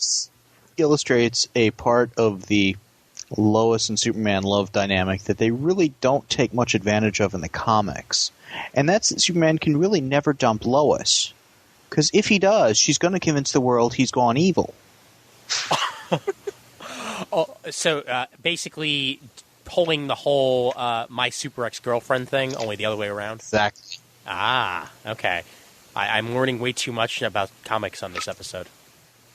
illustrates a part of the Lois and Superman love dynamic that they really don't take much advantage of in the comics. And that's that Superman can really never dump Lois. Because if he does, she's going to convince the world he's gone evil. So basically pulling the whole my super ex-girlfriend thing, only the other way around? Exactly. Ah, okay. I'm learning way too much about comics on this episode.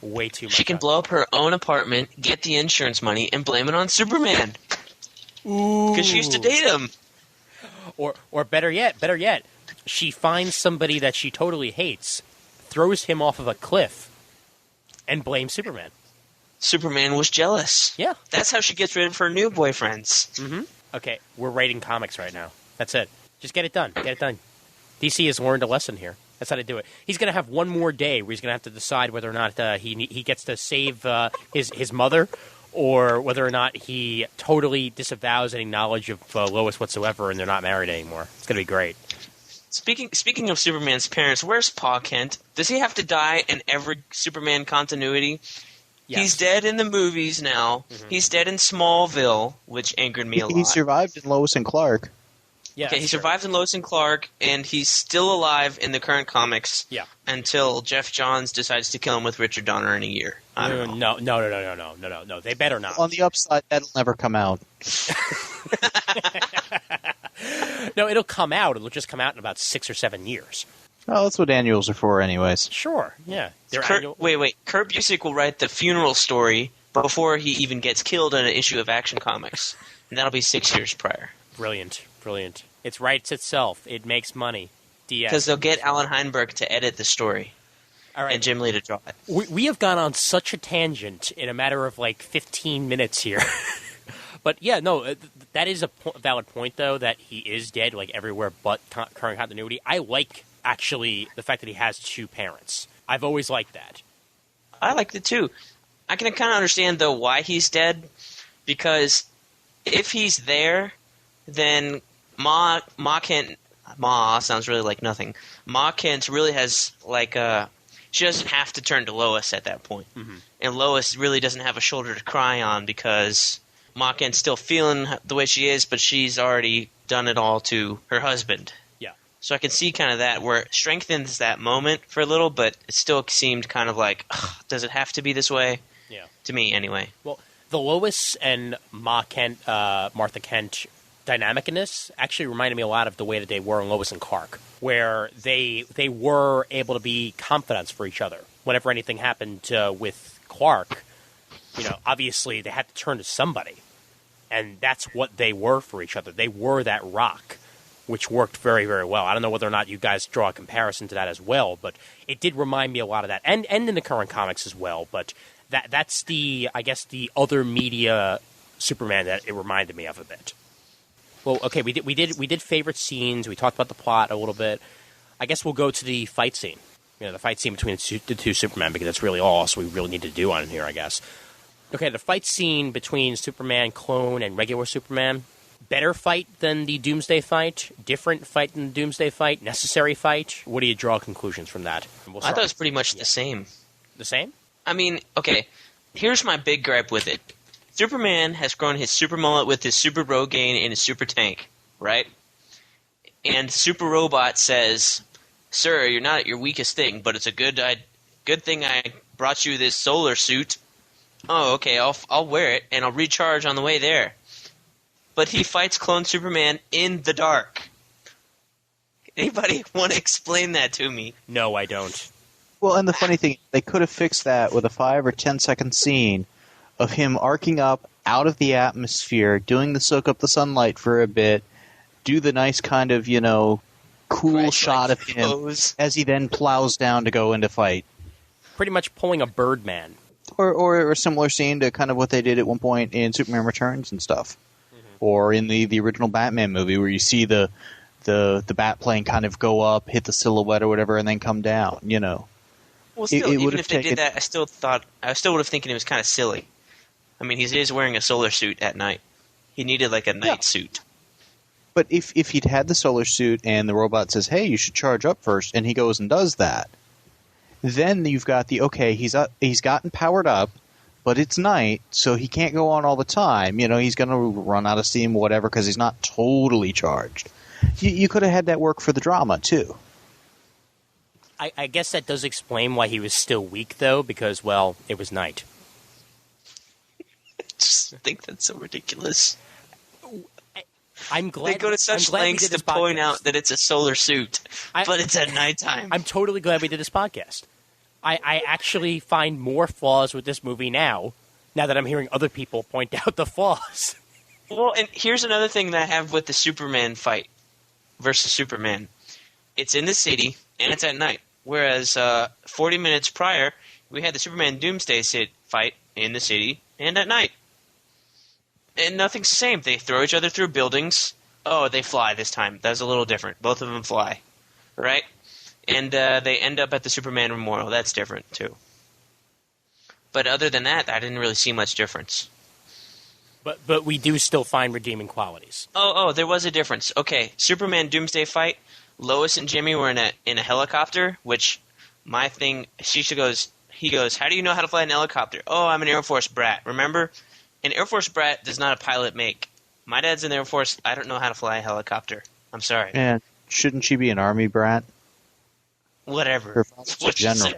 Way too much. She can blow up her own apartment, get the insurance money, and blame it on Superman. Ooh. Because she used to date him. Or better yet, she finds somebody that she totally hates, throws him off of a cliff, and blames Superman. Superman was jealous. Yeah. That's how she gets rid of her new boyfriends. Mm-hmm. Okay, we're rating comics right now. That's it. Just get it done. Get it done. DC has learned a lesson here. That's how to do it. He's going to have one more day where he's going to have to decide whether or not he gets to save his mother, or whether or not he totally disavows any knowledge of Lois whatsoever, and they're not married anymore. It's going to be great. Speaking of Superman's parents, where's Pa Kent? Does he have to die in every Superman continuity? Yes. He's dead in the movies now. Mm-hmm. He's dead in Smallville, which angered me a lot. He survived in Lois and Clark. Yeah, okay, he survived in Lois and Clark, and he's still alive in the current comics. Yeah. Until Jeff Johns decides to kill him with Richard Donner in a year. No. They better not. On the upside, that'll never come out. No, it'll come out. It'll just come out in about 6 or 7 years. Oh, that's what annuals are for, anyways. Sure, yeah. Wait. Kurt Busiek will write the funeral story before he even gets killed in an issue of Action Comics, and that'll be 6 years prior. Brilliant. It writes itself. It makes money. Because they'll get Alan Heinberg to edit the story. All right. And Jim Lee to draw it. We have gone on such a tangent in a matter of like 15 minutes here. But yeah, no, that is a valid point, though, that he is dead like everywhere but current continuity. I like, actually, the fact that he has 2 parents. I've always liked that. I liked it, too. I can kind of understand, though, why he's dead. Because if he's there, then Ma Kent... Ma sounds really like nothing. Ma Kent really has, like, she doesn't have to turn to Lois at that point. Mm-hmm. And Lois really doesn't have a shoulder to cry on because Ma Kent's still feeling the way she is, but she's already done it all to her husband. Yeah. So I can see kind of that where it strengthens that moment for a little, but it still seemed kind of like, does it have to be this way? Yeah. To me, anyway. Well, the Lois and Martha Kent dynamic in this actually reminded me a lot of the way that they were in Lois and Clark, where they were able to be confidants for each other. Whenever anything happened with Clark, obviously they had to turn to somebody, and that's what they were for each other. They were that rock, which worked very, very well. I don't know whether or not you guys draw a comparison to that as well, but it did remind me a lot of that, and in the current comics as well. But that's the other media Superman that it reminded me of a bit. Well, okay, we did favorite scenes. We talked about the plot a little bit. I guess we'll go to the fight scene. The fight scene between the two Supermen, because that's really all we really need to do on here, I guess. Okay, the fight scene between Superman clone and regular Superman. Better fight than the Doomsday fight? Different fight than the Doomsday fight? Necessary fight? What do you draw conclusions from that? I thought it was pretty much the same. The same? I mean, okay, here's my big gripe with it. Superman has grown his super mullet with his super Rogaine and his super tank, right? And Super Robot says, "Sir, you're not at your weakest thing, but it's a good thing I brought you this solar suit. Oh, okay, I'll wear it, and I'll recharge on the way there." But he fights clone Superman in the dark. Anybody want to explain that to me? No, I don't. Well, and the funny thing, they could have fixed that with a 5 or 10 second scene of him arcing up out of the atmosphere, doing the soak up the sunlight for a bit, do the nice kind of, cool shot of him pose as he then plows down to go into fight. Pretty much pulling a Birdman. Or a similar scene to kind of what they did at one point in Superman Returns and stuff. Mm-hmm. Or in the original Batman movie where you see the bat plane kind of go up, hit the silhouette or whatever, and then come down, Well, still, even if they did that, I still would have thinking it was kind of silly. I mean, he is wearing a solar suit at night. He needed like a night suit. But if he'd had the solar suit and the robot says, "Hey, you should charge up first," and he goes and does that, then you've got he's gotten powered up, but it's night, so he can't go on all the time. He's going to run out of steam, whatever, because he's not totally charged. You could have had that work for the drama too. I guess that does explain why he was still weak, though, because, well, it was night. I just think that's so ridiculous. I'm glad they go to such lengths to point out that it's a solar suit, but it's at nighttime. I'm totally glad we did this podcast. I actually find more flaws with this movie now that I'm hearing other people point out the flaws. Well, and here's another thing that I have with the Superman fight versus Superman. It's in the city, and it's at night. Whereas 40 minutes prior, we had the Superman Doomsday fight in the city and at night. And nothing's the same. They throw each other through buildings. Oh, they fly this time. That's a little different. Both of them fly. Right? And they end up at the Superman Memorial. That's different, too. But other than that, I didn't really see much difference. But we do still find redeeming qualities. Oh, there was a difference. Okay, Superman Doomsday fight. Lois and Jimmy were in a helicopter, which my thing, he goes, "How do you know how to fly an helicopter?" "Oh, I'm an Air Force brat." Remember? An Air Force brat does not a pilot make. My dad's in the Air Force. I don't know how to fly a helicopter. I'm sorry. And shouldn't she be an Army brat? Whatever. Her father's a general.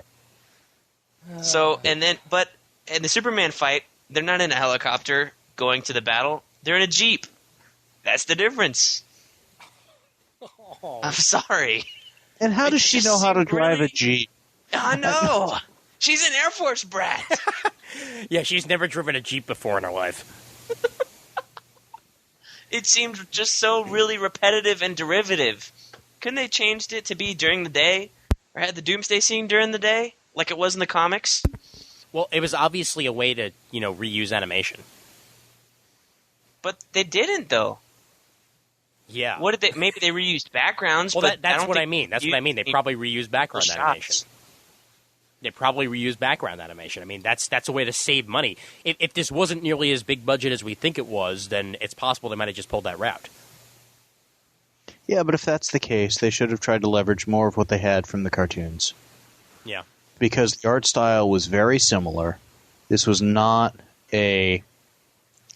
So, and in the Superman fight, they're not in a helicopter going to the battle. They're in a Jeep. That's the difference. I'm sorry. And how does she know how to drive a Jeep? I know. She's an Air Force brat. Yeah, she's never driven a Jeep before in her life. It seemed just so really repetitive and derivative. Couldn't they changed it to be during the day? Or had the Doomsday scene during the day? Like it was in the comics? Well, it was obviously a way to, reuse animation. But they didn't, though. Yeah. What did they? Maybe they reused backgrounds. Well, but that's what I mean. That's what I mean. They probably reused background animation. They probably reused background animation. I mean, that's a way to save money. If this wasn't nearly as big budget as we think it was, then it's possible they might have just pulled that route. Yeah, but if that's the case, they should have tried to leverage more of what they had from the cartoons. Yeah. Because the art style was very similar. This was not a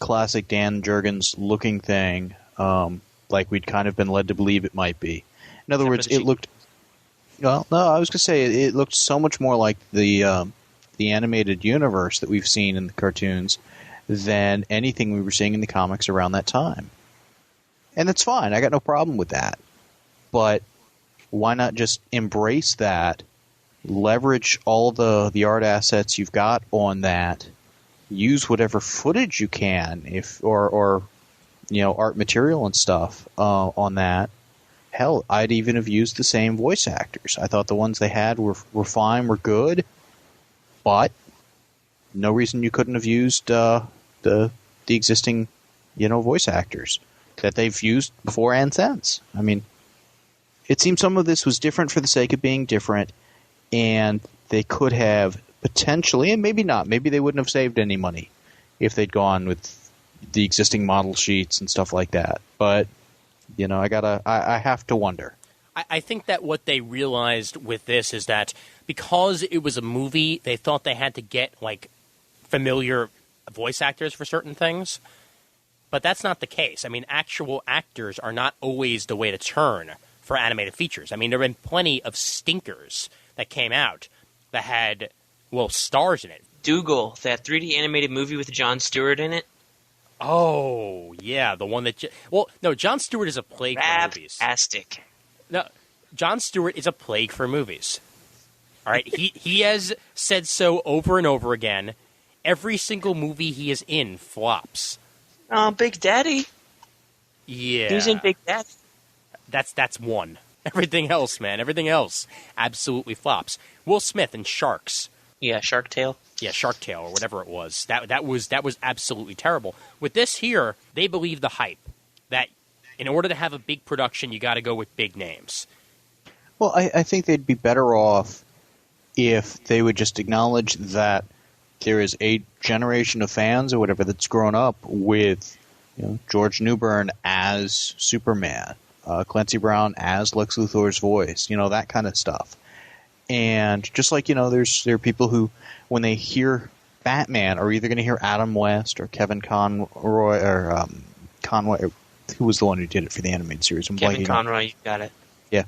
classic Dan Jurgens looking thing, like we'd kind of been led to believe it might be. In other words, it looked... Well, no, I was going to say it looked so much more like the animated universe that we've seen in the cartoons than anything we were seeing in the comics around that time. And that's fine. I got no problem with that. But why not just embrace that, leverage all the art assets you've got on that, use whatever footage you can, or art material and stuff on that. Hell, I'd even have used the same voice actors. I thought the ones they had were fine, were good, but no reason you couldn't have used the existing, voice actors. that they've used before and since. I mean, it seems some of this was different for the sake of being different, and they could have potentially, and maybe not, maybe they wouldn't have saved any money if they'd gone with the existing model sheets and stuff like that. But, I have to wonder. I think that what they realized with this is that because it was a movie, they thought they had to get, familiar voice actors for certain things. But that's not the case. I mean, actual actors are not always the way to turn for animated features. I mean, there have been plenty of stinkers that came out that had, stars in it. Dougal, that 3D animated movie with Jon Stewart in it. Oh, yeah, the one that... no, Jon Stewart is a plague for movies. Fantastic. No, Jon Stewart is a plague for movies. All right, he has said so over and over again. Every single movie he is in flops. Oh, Big Daddy. Yeah. He was in Big Daddy. That's one. Everything else, man, everything else absolutely flops. Will Smith in Sharks. Yeah, Shark Tale. Yeah, Shark Tale or whatever it was. That was absolutely terrible. With this here, they believe the hype that in order to have a big production, you got to go with big names. Well, I think they'd be better off if they would just acknowledge that there is a generation of fans or whatever that's grown up with George Newbern as Superman, Clancy Brown as Lex Luthor's voice, that kind of stuff. And just like, there are people who, when they hear Batman, are either going to hear Adam West or Kevin Conroy or Conway. Who was the one who did it for the animated series? Kevin Conroy, you got it. Yeah.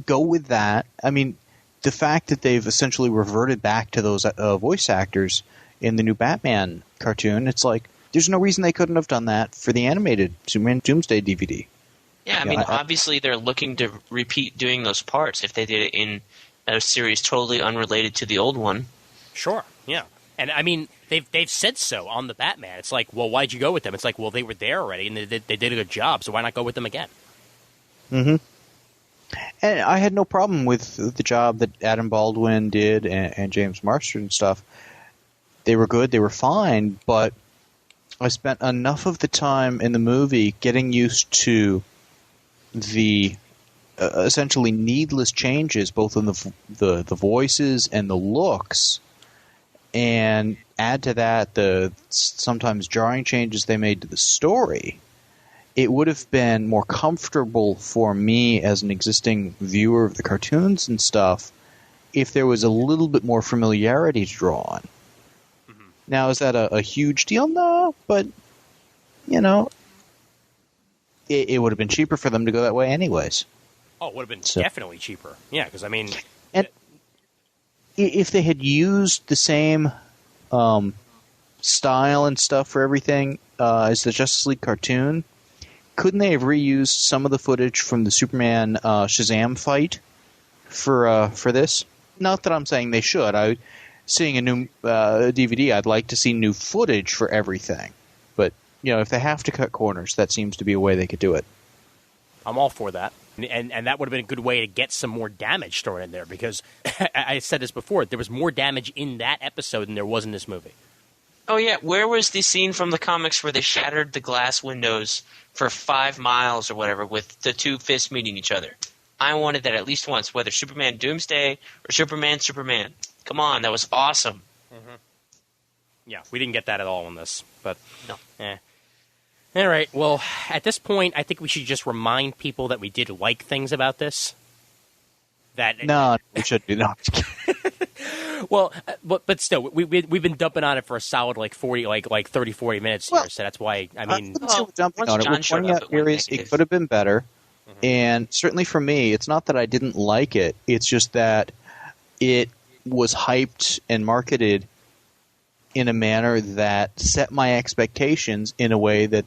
Go with that. I mean, the fact that they've essentially reverted back to those voice actors in the new Batman cartoon, it's like, there's no reason they couldn't have done that for the animated Superman Doomsday DVD. Yeah, I mean, obviously they're looking to repeat doing those parts if they did it in a series totally unrelated to the old one. Sure, yeah. And, I mean, they've said so on the Batman. It's like, well, why'd you go with them? It's like, well, they were there already, and they did a good job, so why not go with them again? Mm-hmm. And I had no problem with the job that Adam Baldwin did and James Marsden and stuff. They were good, they were fine, but I spent enough of the time in the movie getting used to the essentially needless changes, both in the voices and the looks, and add to that the sometimes jarring changes they made to the story. It would have been more comfortable for me as an existing viewer of the cartoons and stuff if there was a little bit more familiarity to draw on. Mm-hmm. Now, is that a huge deal? No, but, it would have been cheaper for them to go that way anyways. Oh, it would have been definitely cheaper. Yeah, because, I mean... And if they had used the same style and stuff for everything as the Justice League cartoon, couldn't they have reused some of the footage from the Superman Shazam fight for this? Not that I'm saying they should. Seeing a new DVD, I'd like to see new footage for everything. But, if they have to cut corners, that seems to be a way they could do it. I'm all for that. And that would have been a good way to get some more damage thrown in there, because I said this before, there was more damage in that episode than there was in this movie. Oh, yeah. Where was the scene from the comics where they shattered the glass windows for 5 miles or whatever with the two fists meeting each other? I wanted that at least once, whether Superman Doomsday or Superman. Come on, that was awesome. Mm-hmm. Yeah, we didn't get that at all in this, but... No. All right, well, at this point, I think we should just remind people that we did like things about this. No, we should be not. Well, but still, we've been dumping on it for a solid 40 minutes here, so that's why, I mean... we're dumping on it. We're pointing out areas it could have been better, and certainly for me, it's not that I didn't like it, it's just that it was hyped and marketed in a manner that set my expectations in a way that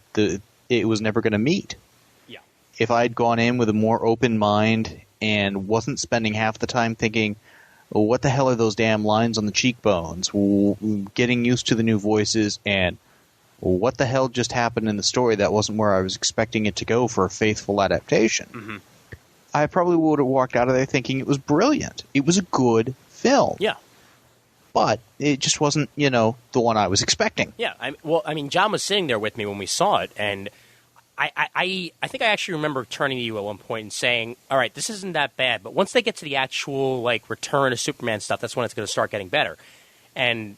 it was never going to meet. Yeah. If I'd gone in with a more open mind and wasn't spending half the time thinking, well, what the hell are those damn lines on the cheekbones? Getting used to the new voices, and what the hell just happened in the story that wasn't where I was expecting it to go for a faithful adaptation. Mm-hmm. I probably would have walked out of there thinking it was brilliant. It was a good film. Yeah. But it just wasn't, the one I was expecting. Yeah. John was sitting there with me when we saw it, and I think I actually remember turning to you at one point and saying, all right, this isn't that bad, but once they get to the actual, like, Return of Superman stuff, that's when it's going to start getting better. And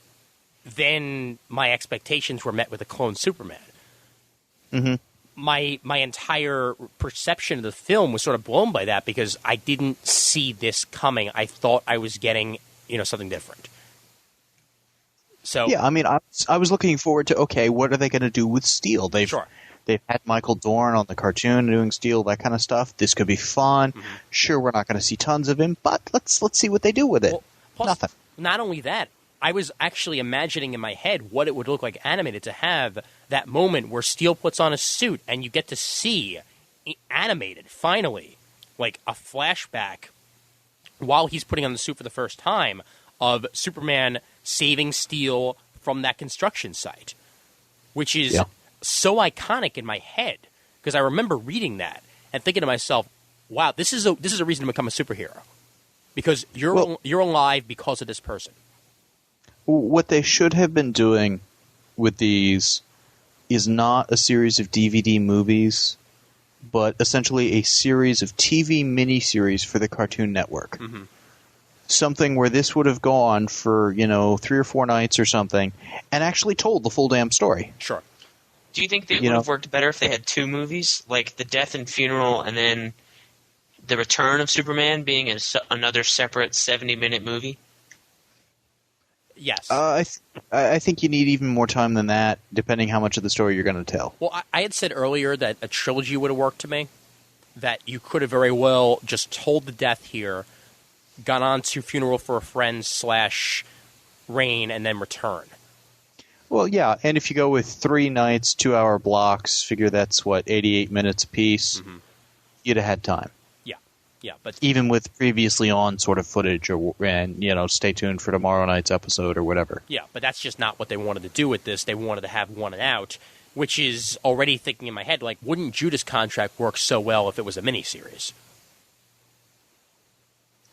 then my expectations were met with a clone Superman. Mm-hmm. My entire perception of the film was sort of blown by that because I didn't see this coming. I thought I was getting, something different. So yeah, I mean, I was looking forward to, okay, what are they going to do with Steel? They've had Michael Dorn on the cartoon doing Steel, that kind of stuff. This could be fun. Mm-hmm. Sure, we're not going to see tons of him, but let's see what they do with it. Well, plus, nothing. Not only that, I was actually imagining in my head what it would look like animated to have that moment where Steel puts on a suit and you get to see animated, finally, like a flashback while he's putting on the suit for the first time of Superman saving Steel from that construction site, which is so iconic in my head because I remember reading that and thinking to myself, wow, this is a reason to become a superhero because you're alive because of this person. What they should have been doing with these is not a series of DVD movies, but essentially a series of TV miniseries for the Cartoon Network. Mm-hmm. Something where this would have gone for, 3 or 4 nights or something, and actually told the full damn story. Sure. Do you think that it would have worked better if they had 2 movies, like The Death and Funeral and then The Return of Superman being another separate 70-minute movie? Yes. I think you need even more time than that, depending how much of the story you're going to tell. Well, I had said earlier that a trilogy would have worked to me, that you could have very well just told the death here, gone on to Funeral for a Friend / Reign, and then Return. Well, yeah, and if you go with 3 nights, 2-hour blocks, figure that's, 88 minutes apiece, you'd have had time. Yeah, but even with previously on sort of footage, and stay tuned for tomorrow night's episode or whatever. Yeah, but that's just not what they wanted to do with this. They wanted to have one and out, which is already thinking in my head, like, wouldn't Judas Contract work so well if it was a miniseries?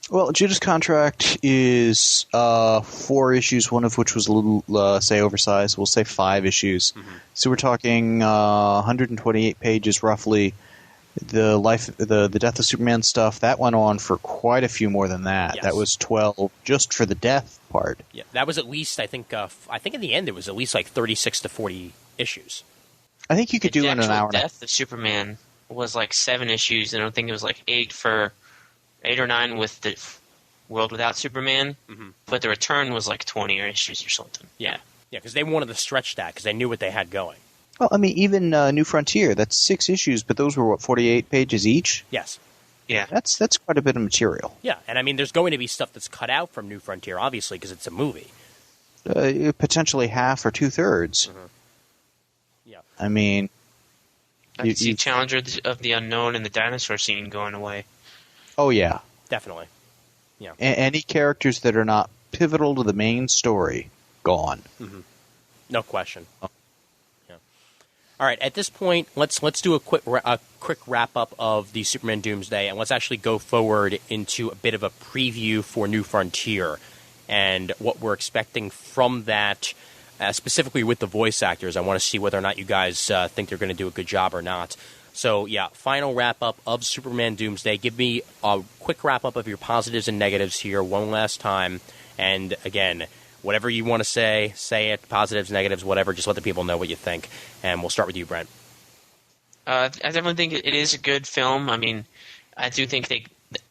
Well, Judas Contract is 4 issues, one of which was a little, say, oversized. We'll say 5 issues. Mm-hmm. So we're talking 128 pages roughly. The Death of Superman stuff, that went on for quite a few more than that. Yes. That was 12 just for the death part. Yeah, that was at least, I think in the end it was at least like 36 to 40 issues. I think you could do it in an hour. The Death of Superman was like 7 issues, and I think it was like 8 or 9 with the World Without Superman. Mm-hmm. But the Return was like 20 issues or something. Yeah, because they wanted to stretch that because they knew what they had going. Well, I mean, even New Frontier, that's 6 issues, but those were, 48 pages each? Yes. Yeah. That's quite a bit of material. Yeah, and I mean, there's going to be stuff that's cut out from New Frontier, obviously, because it's a movie. Potentially half or 2/3. Mm-hmm. Yeah. I mean... I can see Challenger of the Unknown and the dinosaur scene going away. Oh, yeah. Definitely. Yeah. Any characters that are not pivotal to the main story, gone. Mm-hmm. No question. Oh. All right, at this point, let's do a quick wrap up of the Superman Doomsday, and let's actually go forward into a bit of a preview for New Frontier and what we're expecting from that, specifically with the voice actors. I want to see whether or not you guys think they're going to do a good job or not. So, yeah, final wrap up of Superman Doomsday. Give me a quick wrap up of your positives and negatives here one last time, and again, whatever you want to say it, positives, negatives, whatever. Just let the people know what you think. And we'll start with you, Brent. I definitely think it is a good film. I mean, I do think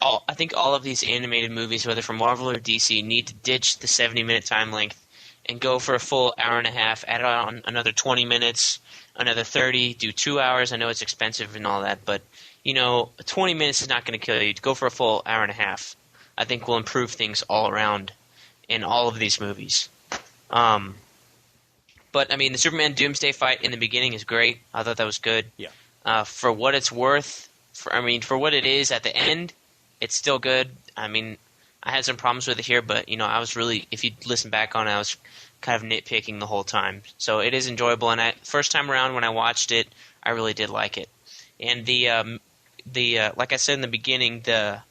I think all of these animated movies, whether from Marvel or DC, need to ditch the 70-minute time length and go for a full hour and a half, add on another 20 minutes, another 30, do 2 hours. I know it's expensive and all that, but, 20 minutes is not going to kill you. Go for a full hour and a half. I think will improve things all around in all of these movies. But, I mean, the Superman Doomsday fight in the beginning is great. I thought that was good. Yeah. For what it's worth, for what it is at the end, it's still good. I mean, I had some problems with it here, but, I was really, if you listen back on it, I was kind of nitpicking the whole time. So it is enjoyable, and first time around when I watched it, I really did like it. And the like I said in the beginning, the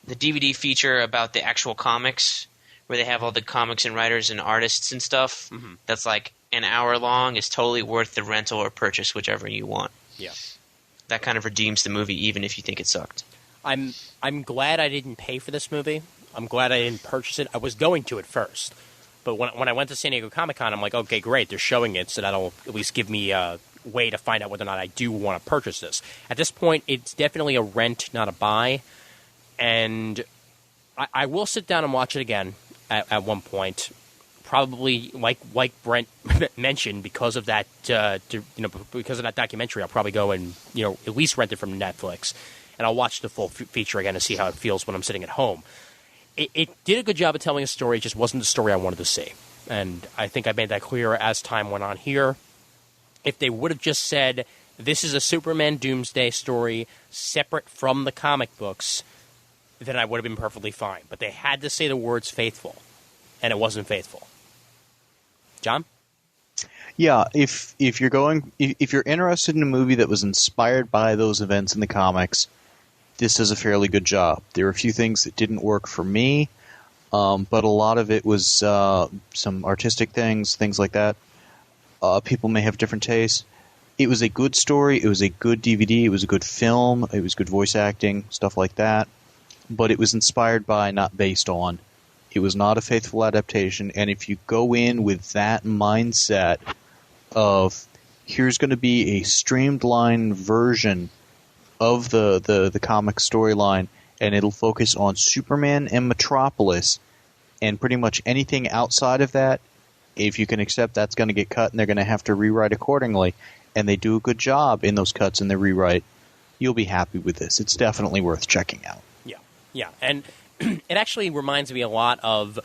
DVD feature about the actual comics, where they have all the comics and writers and artists and stuff, that's like an hour long is totally worth the rental or purchase, whichever you want. Yeah. That kind of redeems the movie, even if you think it sucked. I'm glad I didn't pay for this movie. I'm glad I didn't purchase it. I was going to at first. But when I went to San Diego Comic-Con, I'm like, okay, great, they're showing it, so that'll at least give me a way to find out whether or not I do want to purchase this. At this point, it's definitely a rent, not a buy. And I will sit down and watch it again at one point. Probably, like Brent mentioned, because of that, because of that documentary, I'll probably go and at least rent it from Netflix, and I'll watch the full feature again to see how it feels when I'm sitting at home. It did a good job of telling a story; it just wasn't the story I wanted to see, and I think I made that clear as time went on here. If they would have just said this is a Superman Doomsday story separate from the comic books, then I would have been perfectly fine. But they had to say the words faithful, and it wasn't faithful. John? Yeah, if you're interested in a movie that was inspired by those events in the comics, this does a fairly good job. There are a few things that didn't work for me, but a lot of it was some artistic things like that. People may have different tastes. It was a good story. It was a good DVD. It was a good film. It was good voice acting, stuff like that. But it was inspired by, not based on. It was not a faithful adaptation, and if you go in with that mindset of here's going to be a streamlined version of the comic storyline, and it'll focus on Superman and Metropolis, and pretty much anything outside of that, if you can accept that's going to get cut and they're going to have to rewrite accordingly, and they do a good job in those cuts and the rewrite, you'll be happy with this. It's definitely worth checking out. Yeah, and it actually reminds me a lot of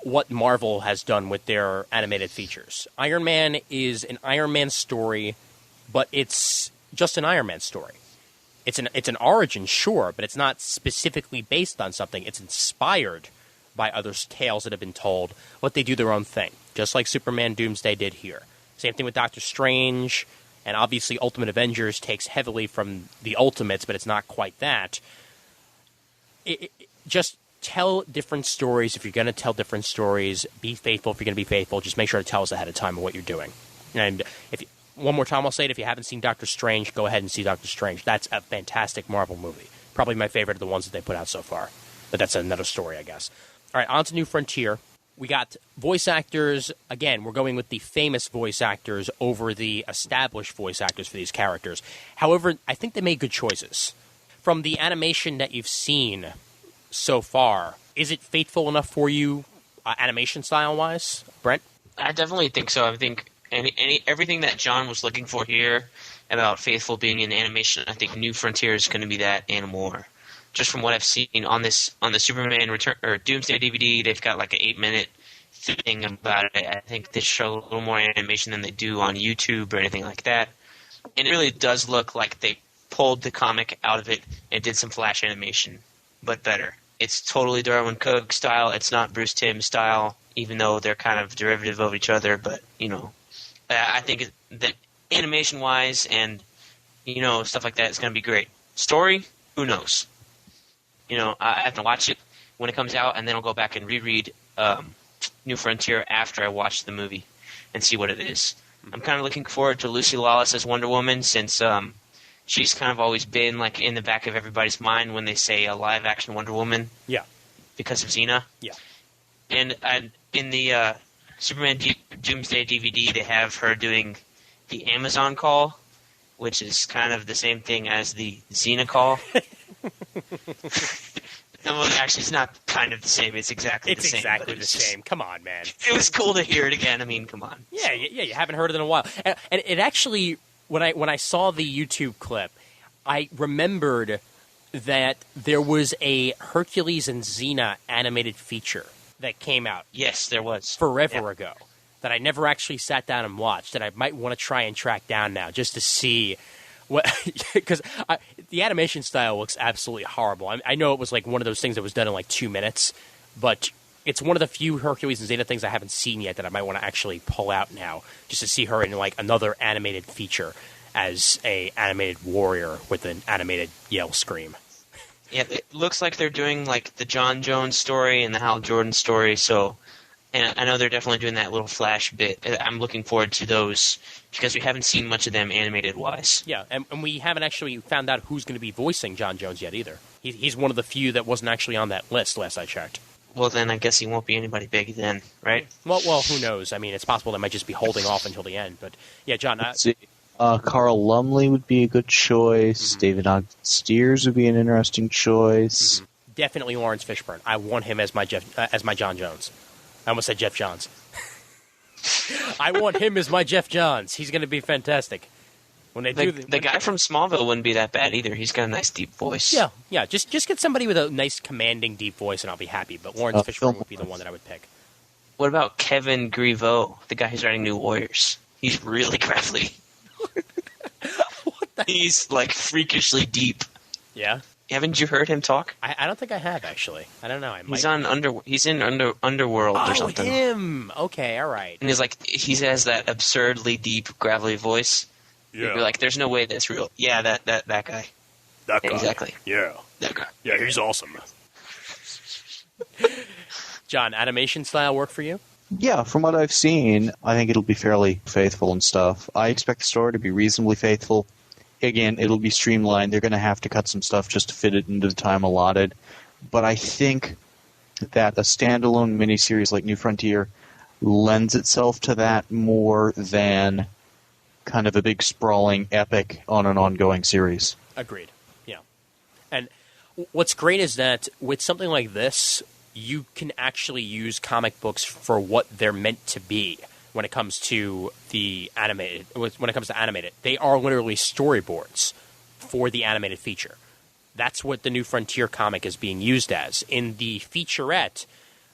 what Marvel has done with their animated features. Iron Man is an Iron Man story, but it's just an Iron Man story. It's an origin, sure, but it's not specifically based on something. It's inspired by other tales that have been told, but they do their own thing, just like Superman Doomsday did here. Same thing with Doctor Strange, and obviously Ultimate Avengers takes heavily from the Ultimates, but it's not quite that. Just tell different stories. If you're going to tell different stories, be faithful. If you're going to be faithful, just make sure to tell us ahead of time what you're doing. And one more time I'll say it, if you haven't seen Doctor Strange, go ahead and see Doctor Strange. That's a fantastic Marvel movie. Probably my favorite of the ones that they put out so far. But that's another story, I guess. All right, on to New Frontier. We got voice actors. Again, we're going with the famous voice actors over the established voice actors for these characters. However, I think they made good choices. From the animation that you've seen so far, is it faithful enough for you, animation style-wise, Brent? I definitely think so. I think everything that John was looking for here about faithful being in animation, I think New Frontier is going to be that and more. Just from what I've seen on the Superman Return or Doomsday DVD, they've got like an 8-minute thing about it. I think they show a little more animation than they do on YouTube or anything like that. And it really does look like they pulled the comic out of it and did some flash animation, but better. It's totally Darwin Cook style. It's not Bruce Timm style, even though they're kind of derivative of each other. But, I think that animation-wise and, stuff like that is going to be great. Story, who knows? I have to watch it when it comes out, and then I'll go back and reread New Frontier after I watch the movie and see what it is. I'm kind of looking forward to Lucy Lawless as Wonder Woman since she's kind of always been like in the back of everybody's mind when they say a live-action Wonder Woman. Yeah. Because of Xena. Yeah. And in the Superman Doomsday DVD, they have her doing the Amazon call, which is kind of the same thing as the Xena call. Well, actually, it's not kind of the same. It's exactly the same. It's exactly the same. Come on, man. It was cool to hear it again. I mean, come on. Yeah, you haven't heard it in a while. And it actually, when I saw the YouTube clip, I remembered that there was a Hercules and Xena animated feature that came out. Yes, there was. Forever ago. That I never actually sat down and watched, that I might want to try and track down now just to see what, because the animation style looks absolutely horrible. I know it was like one of those things that was done in like 2 minutes, but it's one of the few Hercules and Xena things I haven't seen yet that I might want to actually pull out now just to see her in like another animated feature as a animated warrior with an animated yell scream. Yeah, it looks like they're doing like the John Jones story and the Hal Jordan story, so And I know they're definitely doing that little Flash bit. I'm looking forward to those because we haven't seen much of them animated-wise. Yeah, and we haven't actually found out who's going to be voicing John Jones yet either. He's one of the few that wasn't actually on that list last I checked. Well, then I guess he won't be anybody big then, right? Well, who knows? I mean, it's possible they might just be holding off until the end. But, yeah, John... Carl Lumley would be a good choice. Mm-hmm. David Ogden Stiers would be an interesting choice. Mm-hmm. Definitely Lawrence Fishburne. I want him as my John Jones. I almost said Jeff Johns. I want him as my Jeff Johns. He's going to be fantastic. When they the guy from Smallville wouldn't be that bad either. He's got a nice deep voice. Yeah. Just get somebody with a nice commanding deep voice, and I'll be happy. But Lawrence Fishburne would be the one that I would pick. What about Kevin Griveau, the guy who's writing New Warriors? He's really gravelly. He's like freakishly deep. Yeah. Haven't you heard him talk? I don't think I have actually. I don't know. He's in Underworld or something. Oh, him. Okay, all right. And he has that absurdly deep, gravelly voice. Yeah. You're like, there's no way that's real. Yeah, that guy. That guy. Exactly. Yeah. That guy. Yeah, he's awesome. John, animation style work for you? Yeah, from what I've seen, I think it'll be fairly faithful and stuff. I expect the story to be reasonably faithful. Again, it'll be streamlined. They're going to have to cut some stuff just to fit it into the time allotted. But I think that a standalone miniseries like New Frontier lends itself to that more than kind of a big sprawling epic on an ongoing series. Agreed. Yeah. And what's great is that with something like this, you can actually use comic books for what they're meant to be when it comes to the animated. When it comes to animated, they are literally storyboards for the animated feature. That's what the New Frontier comic is being used as. In the featurette,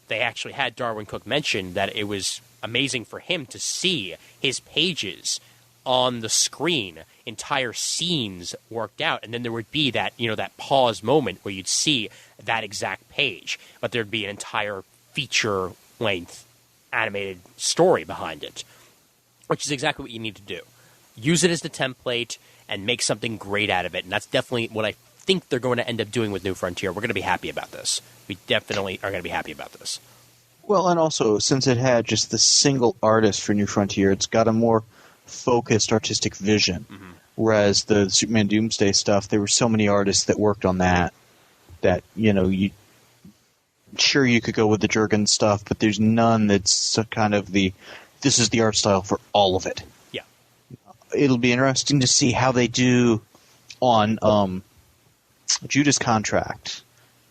they actually had Darwin Cook mention that it was amazing for him to see his pages on the screen, entire scenes worked out, and then there would be that, that pause moment where you'd see that exact page, but there'd be an entire feature-length animated story behind it, which is exactly what you need to do. Use it as the template and make something great out of it, and that's definitely what I think they're going to end up doing with New Frontier. We're going to be happy about this. We definitely are going to be happy about this. Well, and also, since it had just the single artist for New Frontier, it's got a more focused artistic vision. Mm-hmm. Whereas the Superman Doomsday stuff, there were so many artists that worked on that, you could go with the Jurgen stuff, but there's none that's kind of this is the art style for all of it. Yeah. It'll be interesting to see how they do on Judas Contract,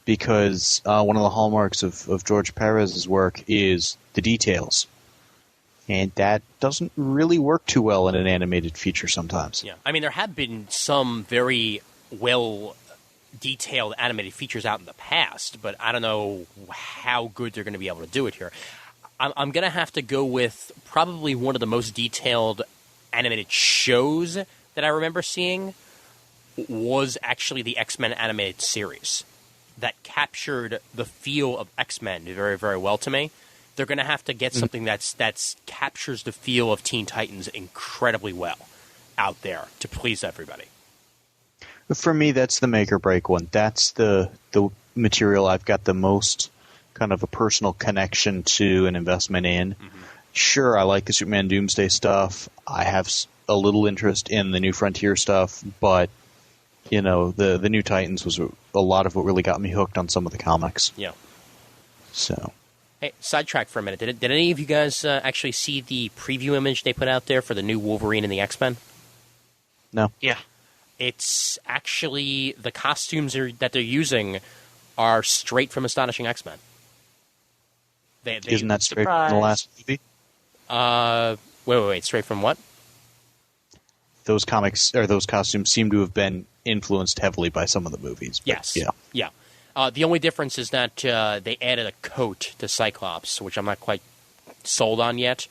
because one of the hallmarks of George Perez's work is the details. And that doesn't really work too well in an animated feature sometimes. Yeah, I mean, there have been some very well-detailed animated features out in the past, but I don't know how good they're going to be able to do it here. I'm going to have to go with probably one of the most detailed animated shows that I remember seeing was actually the X-Men animated series that captured the feel of X-Men very, very well to me. They're going to have to get something that's captures the feel of Teen Titans incredibly well out there to please everybody. For me, that's the make or break one. That's the material I've got the most kind of a personal connection to and investment in. Mm-hmm. Sure, I like the Superman Doomsday stuff. I have a little interest in the New Frontier stuff, but the New Titans was a lot of what really got me hooked on some of the comics. Yeah. So. Hey, sidetrack for a minute. Did any of you guys actually see the preview image they put out there for the new Wolverine and the X-Men? No. Yeah. It's actually the costumes that they're using are straight from Astonishing X-Men. Isn't that straight from the last movie? Wait. Straight from what? Those comics or those costumes seem to have been influenced heavily by some of the movies. Yes. Yeah. The only difference is that they added a coat to Cyclops, which I'm not quite sold on yet.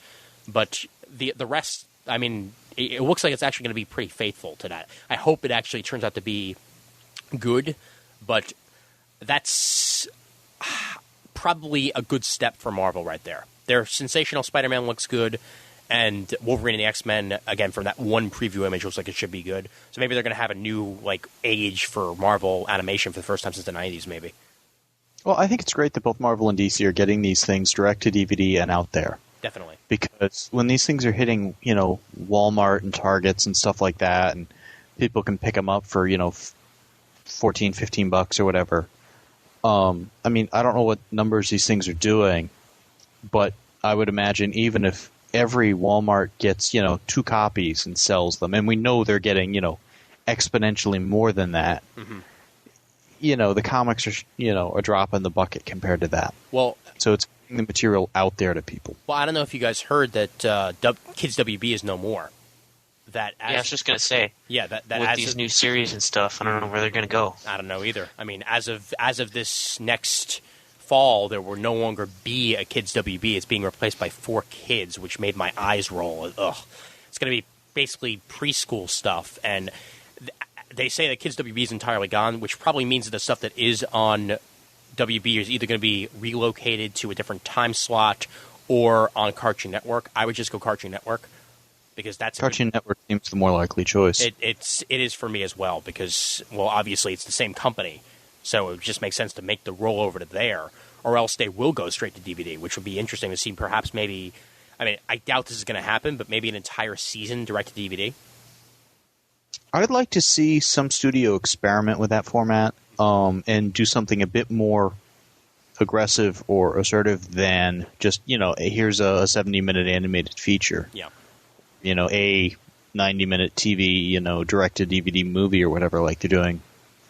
But the rest, I mean, it looks like it's actually going to be pretty faithful to that. I hope it actually turns out to be good, but that's probably a good step for Marvel right there. Their Sensational Spider-Man looks good, and Wolverine and the X-Men, again, from that one preview image, looks like it should be good. So maybe they're going to have a new age for Marvel animation for the first time since the 90s, maybe. Well, I think it's great that both Marvel and DC are getting these things direct to DVD and out there. Definitely. Because when these things are hitting, Walmart and Targets and stuff like that, and people can pick them up for, $14, $15 or whatever. I don't know what numbers these things are doing, but I would imagine even if every Walmart gets, 2 copies and sells them, and we know they're getting, exponentially more than that, mm-hmm. The comics are, a drop in the bucket compared to that. Well, so it's getting the material out there to people. Well, I don't know if you guys heard that Kids WB is no more. I was just going to say. Yeah, that with these new series and stuff, I don't know where they're going to go. I don't know either. I mean, as of this next fall, there will no longer be a Kids WB. It's being replaced by 4Kids, which made my eyes roll. Ugh. It's going to be basically preschool stuff, and they say that Kids WB is entirely gone, which probably means that the stuff that is on WB is either going to be relocated to a different time slot or on Cartoon Network. I would just go Cartoon Network because that's Cartoon Network seems the more likely choice. It is for me as well because, well, obviously it's the same company, so it would just make sense to make the rollover to there, or else they will go straight to DVD, which would be interesting to see. Perhaps maybe, I doubt this is going to happen, but maybe an entire season direct to DVD. I'd like to see some studio experiment with that format and do something a bit more aggressive or assertive than just, here's a 70-minute animated feature. Yeah. A 90-minute TV, direct-to-DVD movie or whatever like they're doing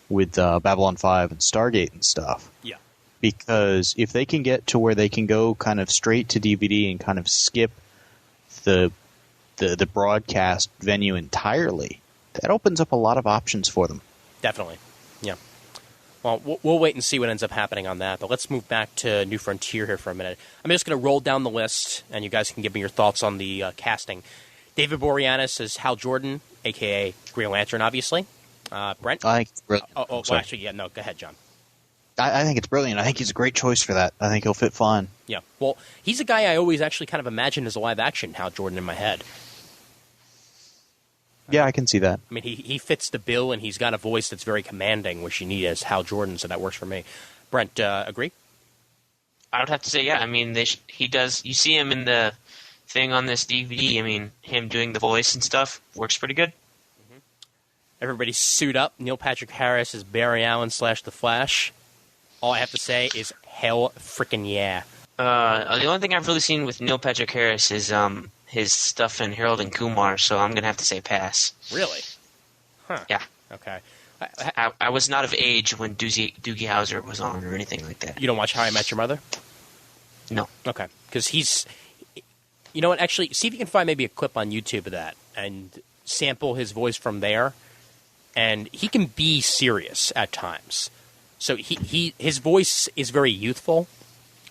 with Babylon 5 and Stargate and stuff. Yeah. Because if they can get to where they can go kind of straight to DVD and kind of skip the broadcast venue entirely, that opens up a lot of options for them. Definitely. Yeah. Well, we'll wait and see what ends up happening on that, but let's move back to New Frontier here for a minute. I'm just going to roll down the list, and you guys can give me your thoughts on the casting. David Boreanaz as Hal Jordan, a.k.a. Green Lantern, obviously. Brent? I think it's brilliant. Well, actually, yeah, no, go ahead, John. I think it's brilliant. I think he's a great choice for that. I think he'll fit fine. Yeah. Well, he's a guy I always actually kind of imagined as a live-action Hal Jordan in my head. Yeah, I can see that. I mean, he fits the bill, and he's got a voice that's very commanding, which you need as Hal Jordan, so that works for me. Brent, agree? I would have to say, yeah. I mean, he does. You see him in the thing on this DVD. I mean, him doing the voice and stuff works pretty good. Mm-hmm. Everybody suit up. Neil Patrick Harris is Barry Allen / The Flash. All I have to say is hell frickin' yeah. The only thing I've really seen with Neil Patrick Harris is his stuff in Harold and Kumar, so I'm going to have to say pass. Really? Huh. Yeah. Okay. I was not of age when Doogie Howser was on or anything like that. You don't watch How I Met Your Mother? No. Okay. Because he's... You know what? Actually, see if you can find maybe a clip on YouTube of that and sample his voice from there. And he can be serious at times. So his voice is very youthful,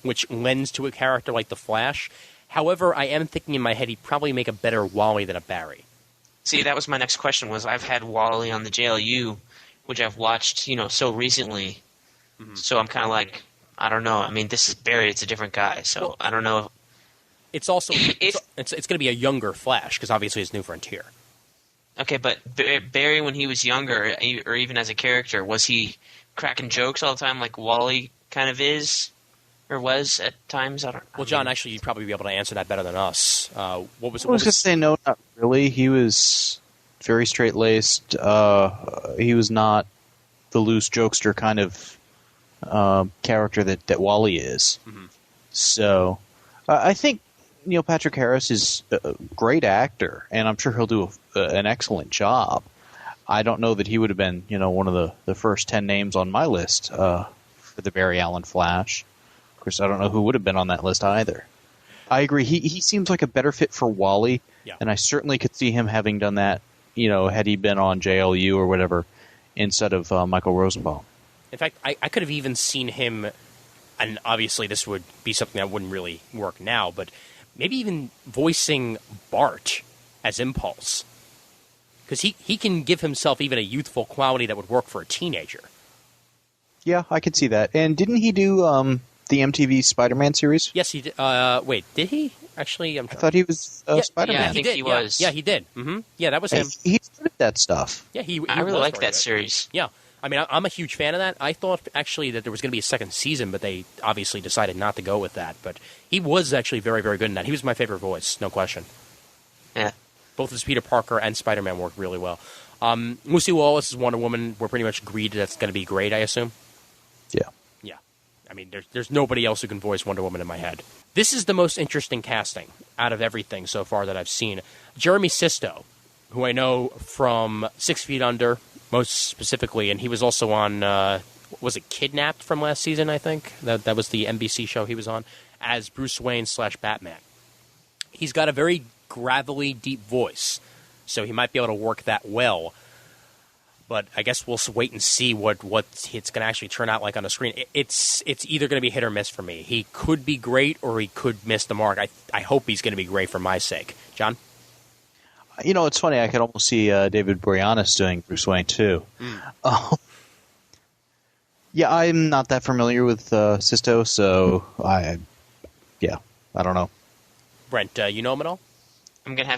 which lends to a character like the Flash. However, I am thinking in my head he'd probably make a better Wally than a Barry. See, that was my next question. Was I've had Wally on the JLU, which I've watched, so recently. Mm-hmm. So I'm kind of like, I don't know. I mean, this is Barry; it's a different guy. So well, I don't know. It's also it's going to be a younger Flash because obviously it's New Frontier. Okay, but Barry, when he was younger, or even as a character, was he cracking jokes all the time like Wally kind of is? Or was at times? Well, John, actually, you'd probably be able to answer that better than us. I was going to say no, not really. He was very straight-laced. He was not the loose jokester kind of character that Wally is. Mm-hmm. So I think Neil Patrick Harris is a great actor, and I'm sure he'll do an excellent job. I don't know that he would have been, one of the first 10 names on my list for the Barry Allen Flash. Of course, I don't know who would have been on that list either. I agree. He seems like a better fit for Wally, and I certainly could see him having done that, had he been on JLU or whatever, instead of Michael Rosenbaum. In fact, I could have even seen him, and obviously this would be something that wouldn't really work now, but maybe even voicing Bart as Impulse. Because he can give himself even a youthful quality that would work for a teenager. Yeah, I could see that. And didn't he do the MTV Spider-Man series? Yes, he did. Wait, did he? Actually, I thought he was Spider-Man. Yeah, I think he was. Yeah, he did. Mm-hmm. Yeah, that was him. He started that stuff. Yeah, I really like that series. Yeah. I mean, I'm a huge fan of that. I thought, actually, that there was going to be a second season, but they obviously decided not to go with that. But he was actually very, very good in that. He was my favorite voice, no question. Yeah. Both as Peter Parker and Spider-Man worked really well. Lucy Lawless is Wonder Woman. We're pretty much agreed that's going to be great, I assume? Yeah. Yeah. I mean, there's nobody else who can voice Wonder Woman in my head. This is the most interesting casting out of everything so far that I've seen. Jeremy Sisto, who I know from 6 Feet Under, most specifically, and he was also on, was it Kidnapped from last season, I think? That was the NBC show he was on, as Bruce Wayne / Batman. He's got a very gravelly, deep voice, so he might be able to work that well. But I guess we'll wait and see what it's going to actually turn out like on the screen. It's either going to be hit or miss for me. He could be great or he could miss the mark. I hope he's going to be great for my sake. John? You know, it's funny. I could almost see David Boreanaz doing Bruce Wayne, too. Yeah, I'm not that familiar with Sisto, so I don't know. Brent, you know him at all? I'm gonna have